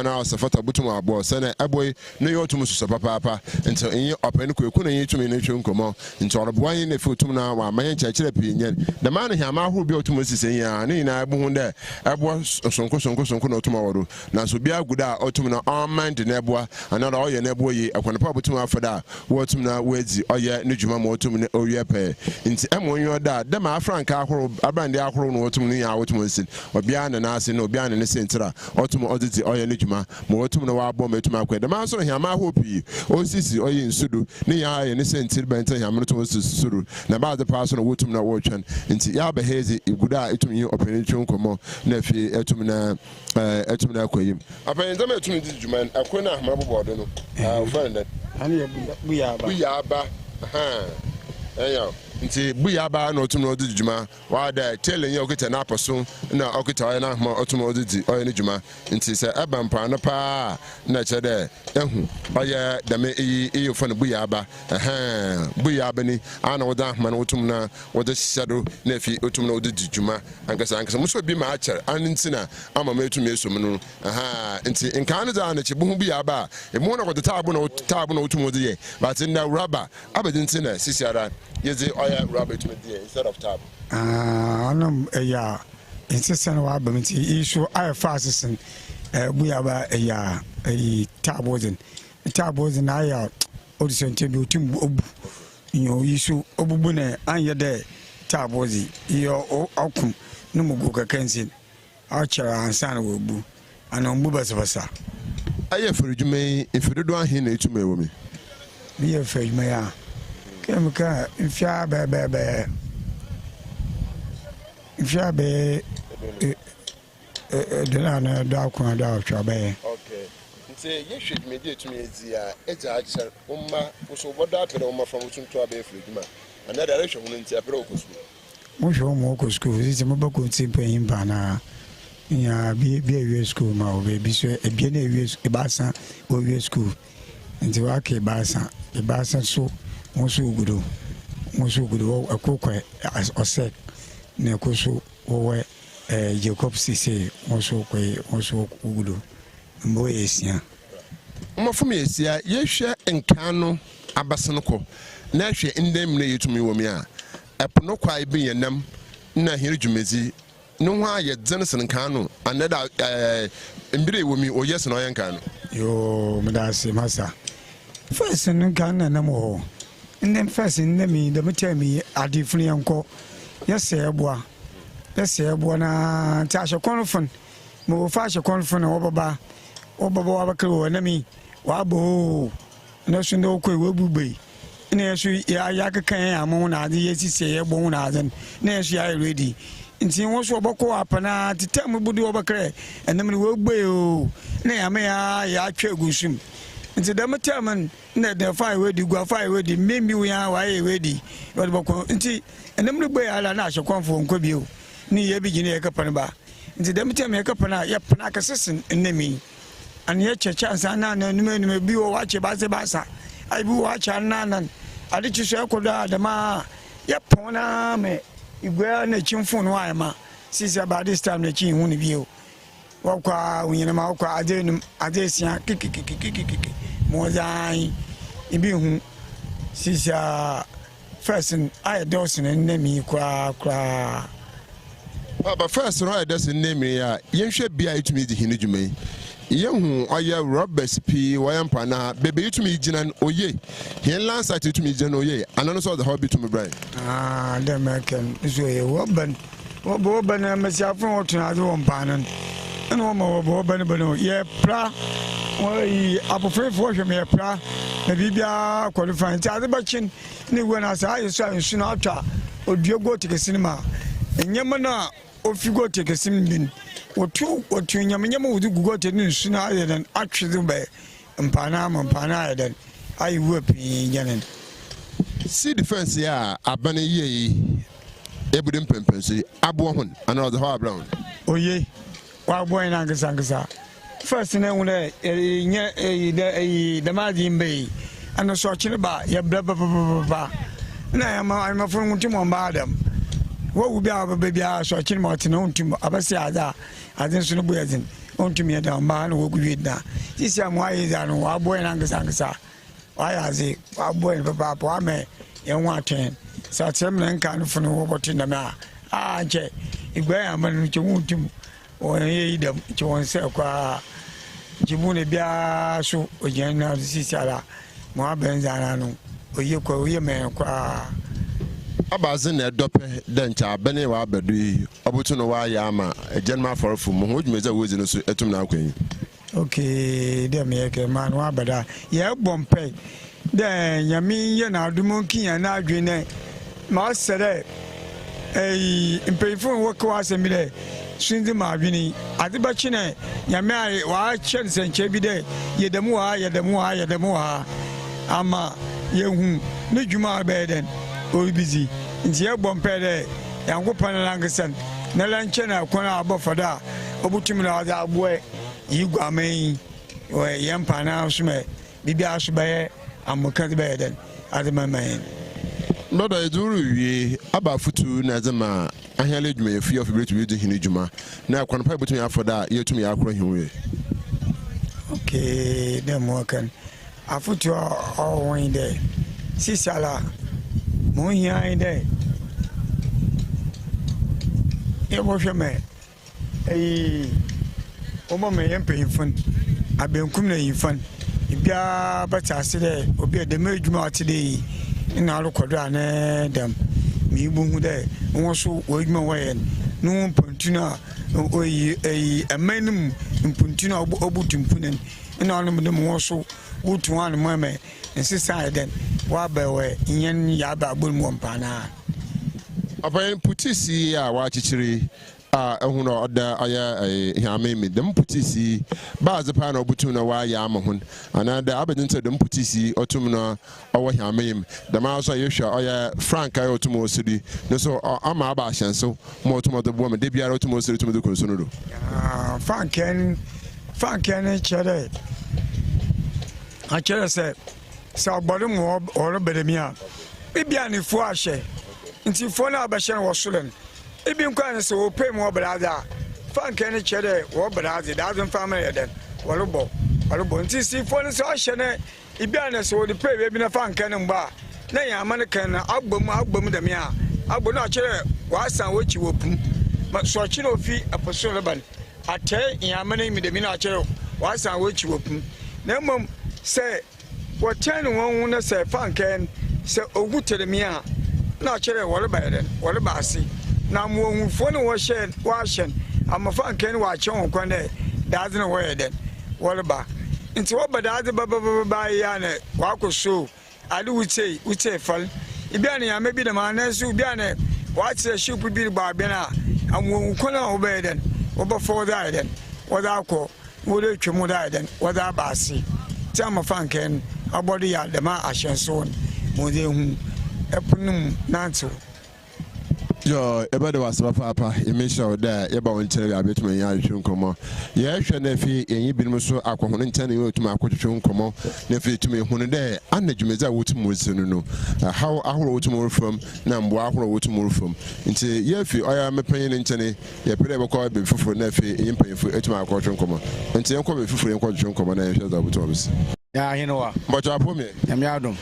na asafata butum abo se na ebo yi no ye otum susa papa nti enyi open ko eku na ye tumi ne twonkomo nti oreboa yi na efe otum na wa mayen chachire pinyen de man hia ma ho bi otum sisen ya ne na ebo hu de ebo sonko na otum aworo na so bia guda otum na on mind nebua another oye nebua yi akwanapa botum afada wotum na wezi oye ne dwuma ma otum ne owie pe nti emonyo da dem afranka ahoro abrande ahoro no otum ne ya wotum nsin obia na na ase no obia ne sentira otum odidi oye ne dwuma ma otum na wa bom etum akwa dem aso no hiama hopi osisi oye nsudu ne ya ye ne sentir benta hiama to suru na ba de paso no wotum na wotwan nti ya behezi guda etum yi operation komo na fi etum na akoyim apan zama etum di dwuma akona ahma bobodo no friend ani buyaba eyo nti buyaba na otum na odi dwuma wa da tele nya okita na aposo na okita oya na ahma otum odi oya ne dwuma nti se abampa no pa na chede ehu oya dame iyi fo no buyaba buyaba ni ana woda ahma na otum na woda shado na fi otum na odi dwuma ankasa muso bi ma acher antina ama ma etum esum no nti nka no da na chi buhu buyaba e mu na woda tabu na otum odi ye but na rubber abedintina sisiara yeze oya rubber to me instead of tab anam ya insistent wa bamti issue I fasten buyaba ya tabozin aya audition tebe utim obu yo issue obubu na anya de tabozi yo akum no mugo kakansin achara ansan wo bu ana mbu basabasa aye ferujumai ifidodo ahin na etume wo mi bi ferujumai ya kemika ifya be na da kwa da chwabe okay nti ye hwed me dey tumi ezia eja acher umma so bodo apere umma from tuntu abe frejuma ana direction hunu nti apere okosu mo hwo mo okosu zi mo bako timpo yimba na ya bi ewie school ma obe bi so ebie na ewie ebasa owie school nti wa ke ebasa so mo so gudo akokwa osek na koso wowe Jacob Sise mo so gudo mbo esia mafum esia ye hwe nkano abasenko na hwe ndem na yetumi wo mi a epono kwa ibi yenam na hiri dwumezi no ho aye dzensen nkano anada mbire wo mi oyes na oyenkano yo mdase masa first nkano na mo ndem first ndem de metami adifuni yanko yese eboa na tasha konfon mo fasha konfon obaba wabakro na mi wabo na so ndo ko webube na yesu ya kakan amon na ade yesise yebo na adan na yesu ya ready nti won so obako apana titam budu obakre enam ni wegbe o na ya me ya atwa gusum nti da metaman na da fire wedi gwa fire wedi membi we ya wa ye wedi bako nti enam ni gbe ala na ahyekonfo nkobio ni ye bi gine ye kapana ba nti da metam ye kapana ya pana kasesin enemi an ye checha sana na nume bi wo wache basa ai bi wache nanan ade chi so ekoda da ma ya pona me igwe na chimfo no ai ma sisi about this time na chi hu ni bi o wakwa unyina ma wakwa ade sia kikikikikiki mo zai ibi hu sisi first ai dosin enemi kwa But first, right, that's the name. Yeah, you should be able to meet the Hindu. Young, I have Roberts P. Wayampana, baby to me, Jinan Oye. He lands at to me, Jan Oye, and also the hobby to my brain. The American is a woman. What Boban and myself from Otanazo Panan. And one more Boban, but yeah, pra. Well, I prefer for him, yeah, pra. Maybe be a qualifying Tadabachin. When I saw you, Sinatra, or do you go to the cinema? And Yamana. If you go take a simbin, or two Yamama would go to the sooner than actually by Panama and Panaya than I whip in Yanan. See the fence, yeah, a bunny ye, Ebudin Pempency, Abuahun, another hard brown. Oh, ye, while boy and Angasa. First, and then the Mardian Bay, and the Sochi about your blah blah blah blah. Now I'm a friend to Mombadam. What would be our baby? So I came out in on to Abasia. I didn't know Brazil on to me down man who would now. This young why is an our boy and Angasa. Why are they? Our boy and Papa, I may, young one ten. So I'm not kind of no robot in the ma. Jay, if I am going to want to Oye dem ti won se kwa jimune bia so ojana sisala mo abenzana no oye kwa oye men kwa abazin na dope dencha bene wa abadu yi obutu no wa ya ama ejenma forfu mo ho dwumeza wozi no so etum na akwan. Okay dem ye ke man wa abada ye bompe de nyami ye na adumo kinya na adwene ma sere impefo wo kwa asemile Shinzi Mavini, Adibachine, Yamai, Wachens and Chebide, Yedemua, Ama, Yehu, Nijuma Beden, Obizi, India Bompede, Yangopan Langasan, Nalanchena, Kona Abofada, Obutimina, Boy, Yugame, or Yampana Sume, Bibia Subae, and Mukat Beden, Adamaman. Not I do about Futu Nazama. I heard me a few of you to Hinijuma. Now, can I put me up for that? You to me, I'll cry him. Okay, them working. I put you all one day. Sisala, Moya in there. It was your man. A woman may pay fun. I've been coming in fun. If you are but I said, will be at the merge more today in our quadrant. Them. Me boom there, also wait my way. No MPUNTUO, a manum MPUNTUO obutum punen, and all of them also would one murmur and society. Wabe, Yen Yaba Bulmumpana. Upon Putisi, watching. Huno oda aya hiamemi dem putisi ba zepa na obutuna wa ya amahun anada abedinta dem putisi otumna owo hiamemi dem also yehwa oya frank ayo otumo osidi no so ama aba ahyenso mo otumo de bo me de biara otumo osidi otumo de konso no do frank ken chere a chere se ogbodun mo oro bedemia bibia ni fu ahye nti fo na abahye wo solen Ibi nkwan so pay mo brother fan ken chere wo brother doesn't family then wolubo nti si fo so hye ne ibi an so the pay be na fan ken mba na ya man ken agbom da me a agbo na chere wa san wo chi wo pum so chi no fi aposo leban ate ya man mi de me na chere wa san wo chi wo pum na mom se wo ten won na se fan ken se ogutere me a na chere woluba den woluba asi na mo phone washen am fan ken wa chen kon de doesn't wear then what ba nti wo bada de ba ya ne wa ko show ade wuce fal ibia ne ya mebi de ma na su bia ne wa tse ship bi ba bi na am wo kon na obey then wo ba for that then wo da ko wo le twemu da then wo da ba si ti am fan ken abodi ya de ma ahyen so mo de hu epunum nanto Yo, everybody was papa. You make sure that you about to tell me you should come on. Yeah, should nefi and been so aqua intending you to my question come on. Nefi to me one day, and the Jumeza would no. How I will tomorrow from Nambo, I will tomorrow from. Into Yefi, I am a paying in Tenny, you put ever call before for Nefi, in paying for it my question come on. And say, I'm coming for your question come on and shut up with us. Yeah, you know what? But I put me, I'm Yadum.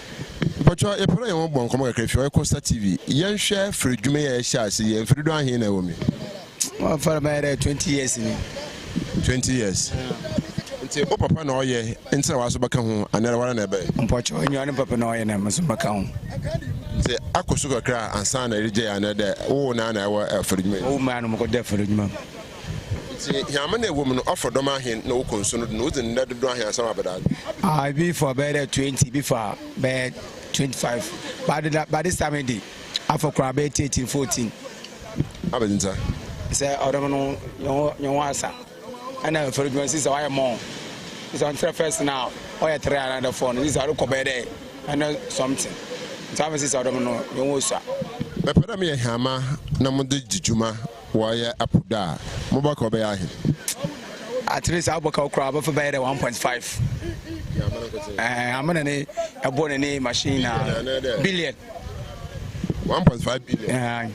But you are probably won't come on Costa TV. Young chef for Jumea Shasi and for down here in a woman. Well, for about 20 years. 20 years. Until Papa no ye, and so I was back home, and never one ever. Unfortunately, you are Papa no, and I must back home. Say, I could sugar cry and son a day another. Oh, Nana, for me. Oh, man, I'm going for the Yamane woman offered Doma hin no concern, no, and let the door here some of that. I be for better 20 before bed 25. By this time, I did. I for crab 18, 14. Abedinta. Say, I don't know your answer. I never for the sister, I am more. It's on first now. Or I try another phone. This is a local bed. I know something. Thomas, I don't know your answer. But put me a hammer, Namudi Juma. Why Apuda? Mobako Bay. At least I'll book out crab for better 1.5. I'm on a born a name machine billion. 1.5 billion. Yeah.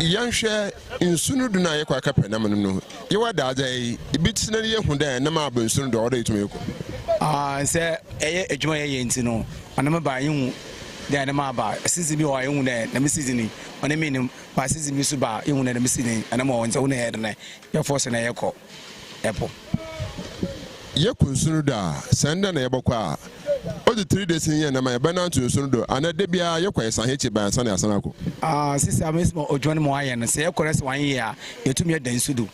Young share in sooner than I quite a penamano. You are that day, a bit snelly who there, no more been soon the order to me. Say a joy, you know, and I'm buying. Then I'm about since you are own there, let me see ɔne menim pasisi mi so ba ehun na misi ni ana mo wonse wona head na ya force na yekɔ epo ye kunsunu da senda na yebɔkɔ a o de 3 days yin na ma yeba na tunsunu do ana de bia ye kwɛ san hechi ban san asana ko sisi amis mo ojuan mo aye no se yekɔ res wan ye a yetumi dan sudu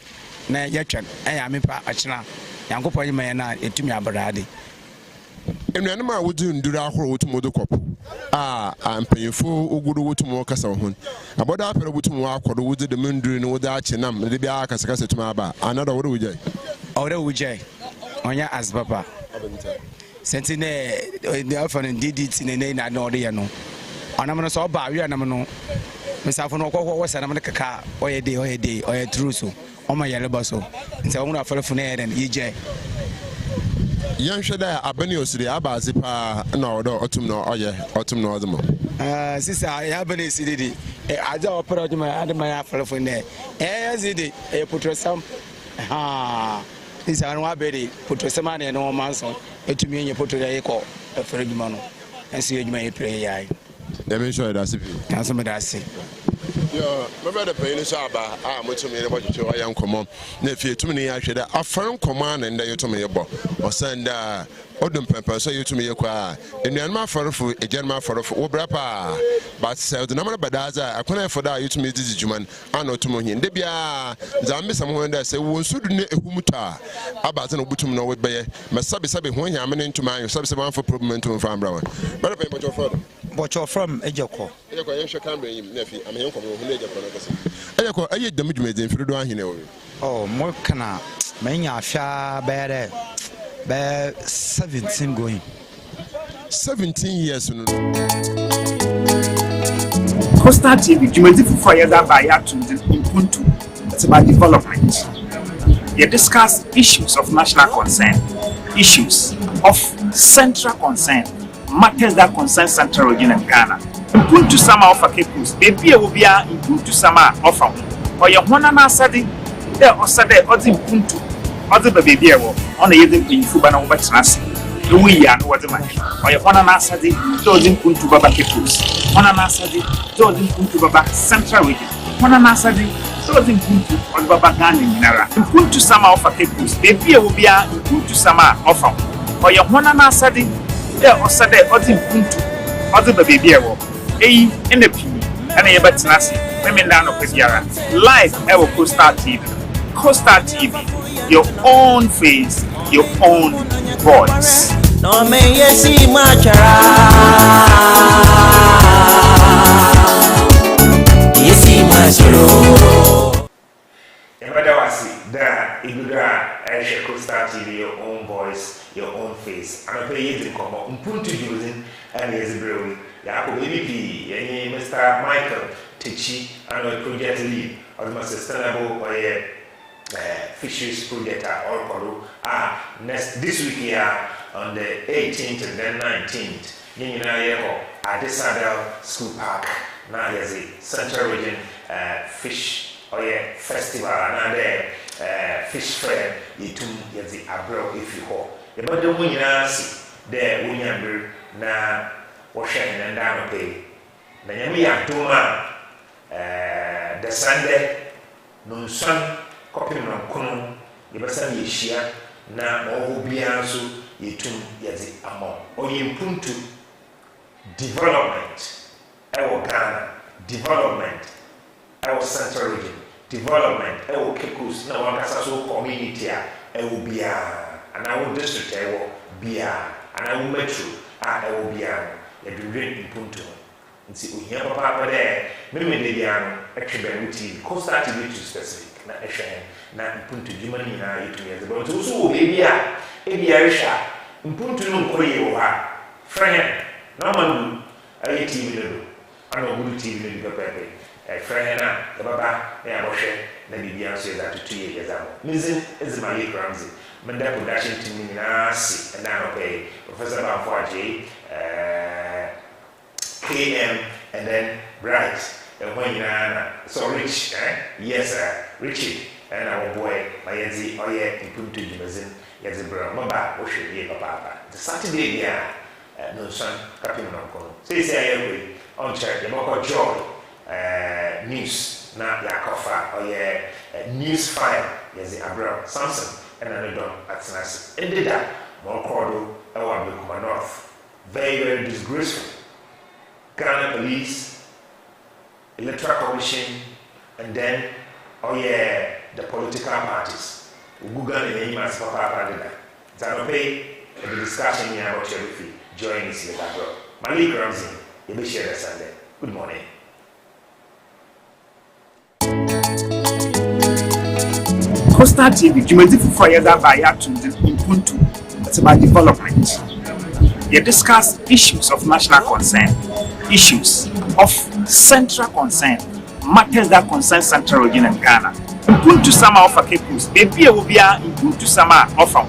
na yetwan ɛya mepa akyena yankopɔ yi ma na yetumi abrade enuanum a wodi nduru ahoro wotumo do kɔpo ampanyefo ogudu wotumo kasa ho aboda apere wotumo akɔdo wodi de nduru no wodi akyenam de bia kasa tuma aba another wodi wujai onya asbaba sentine the often DDT ne na no de no onam no so ba wi anam no mesafo no kɔkɔ wɔsa nam ne kaka oyɛ day oyɛ true so ɔma yɛle ba so nti wɔn afɔlefo ne yɛden yigye yanhwɛ da abani osiri abazi pa na ɔdɔ ɔtum no ɔyɛ ɔtum no ɔdemo sisa ya bani sididi aja opera ɔdema adema ya afɔlefo ne zidi putrosam sisa no abedi putrosam ne no manso etumi nye potro ya yekɔ afɔre dwuma no enso yɛ dwuma yɛ pere yai let me show you that sipi kanso me da se yo my brother pain so aba motum ne bɔtwetwe ɔyɛ nkɔmɔ na fie tum ne yɛahwɛ da afɔre nkɔmɔ na nda yɛtum yɛbɔ ɔsanda odum pɛmpɛ so yɛtum yɛkɔ a enuanum afɔrefo egyanum afɔrefo wo bra pa but sɛ de namara badaza akona efo da yɛtum yɛdidi dwuman ana otum hin de bia zambe sam ho nda sɛ wo nsudu ne ehumuta abaze no butum no webɛyɛ mɛsabe ho hia me ntuma ayo sabe man for problem ntum fa mbra wa brother pain bɔchɔ from ejekɔ yɛhwɛ camera yim na fi amhen nkɔmɔ ho ne ejekɔ no kasa ejekɔ ayi dam dwumadin firi do ahene wo mo kana manya afia bɛrɛ 17 going 17 years no Costa TV dwumadi fufu yɛda ba ya to impuntu it's about development. You discuss issues of national concern, issues of central concern, matters that concern Central Region and Ghana. Impuntu sama offer kepus, baby will be a impuntu sama offer. Or your one and asadi, there or sade or the impuntu, or the baby on the yellow in Fubana over Transi. We are no other man. Or your one and asadi, those impuntu baba kepus, one and asadi, those impuntu baba Central Region, one and asadi, those impuntu or baba Ghana in Nara. Impuntu sama offer kepus, baby will be a impuntu sama offer. Or your one and asadi. There or Saturday or the Puntu or the baby in the P and a batinasi, women down of Yara. Live ever Costa TV. Costa TV, your own face, your own voice. No me yesi machara. Yesi macharo. Emadawasi, da Ibra, Aisha Costa TV, your own voice. Your own face. And I pay you to come up. Mpuntu using and yes, brewery. Yako BBP, Mr. Michael Tichi, and a project lead of the sustainable fisheries project or Koru. This week here on the 18th and then 19th, Yako at the Sadel School Park. Now there's a Central Region Fish Festival and fish fair. Yitum Yazi Abro if you hope. But the winner there, William na washing and down pay. The Yamia Tuma, the Sunday, no sun, copying on Kunum, the Basan Yeshia, na Obiansu, Yitum Yazi Amon, or Impuntu development, our Ghana, development, our Central Region, development, our Kekus, now one Casaso community, our Bia. And I will district I will be and I will metro I will be a dream Impuntuo. And see, we hear Papa there, maybe they are actually with Costa TV to specific, not a shame, not Impuntu Germany, and 2 years ago. So, maybe a Arisha, Impuntu no Koye or friend, no one, a TV level, I know good TV level, a friend, the Baba, they are washing, then the answer that 2 years ago. Missing is my Ramsey. Manda production team nasi and now pay Professor Bamfoaji, KM and then Bryce and when you so rich, yes sir, Richie and our boy Mayenzi Oye Impuntu Jimazin Yazibra Maba Oshi Papa. The Saturday yeah no son Captain Uncle. Say I on check the Moko Joy news na yakofa oye news file yezi Abraham Samson and another at Senasi. Ended that more cordo our Bikuma North. Very, very disgraceful. Ghana police, electoral commission, and then the political parties. Google and name as Papa Padilla. Zanope, the discussion here about Cherry join us here. Malik Ramsey, you'll be shared Sunday. Good morning. Coastal TV, Jumedi Fufaya by MPUNTUO. It's about development. They discuss issues of national concern, issues of central concern, matters that concern central region and Ghana. MPUNTUO sama offer capos, baby will be a MPUNTUO sama offer.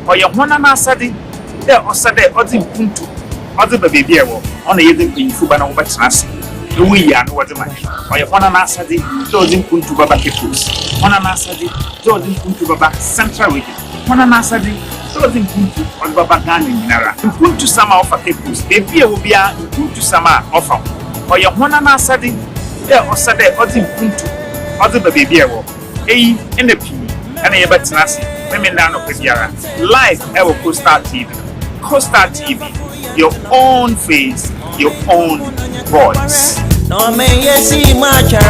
Or your one and asadi, there or Saturday or the MPUNTUO, or the baby on the evening in Fubana over Transi. We are no other man. Or your one and asadi, those in MPUNTUO Baba capos, one and asadi, those in MPUNTUO Baba central region, one and asadi. So in MPUNTUO on Baba Ghana in Nara. MPUNTUO sama offer capos, baby will be a MPUNTUO sama offer. Or your one and asadi, there or Saturday or the MPUNTUO, or the baby in the P and a batinasi, women down of Piara. Live Ever Coastal TV. Coastal TV, your own face, your own voice. No me yesi machara.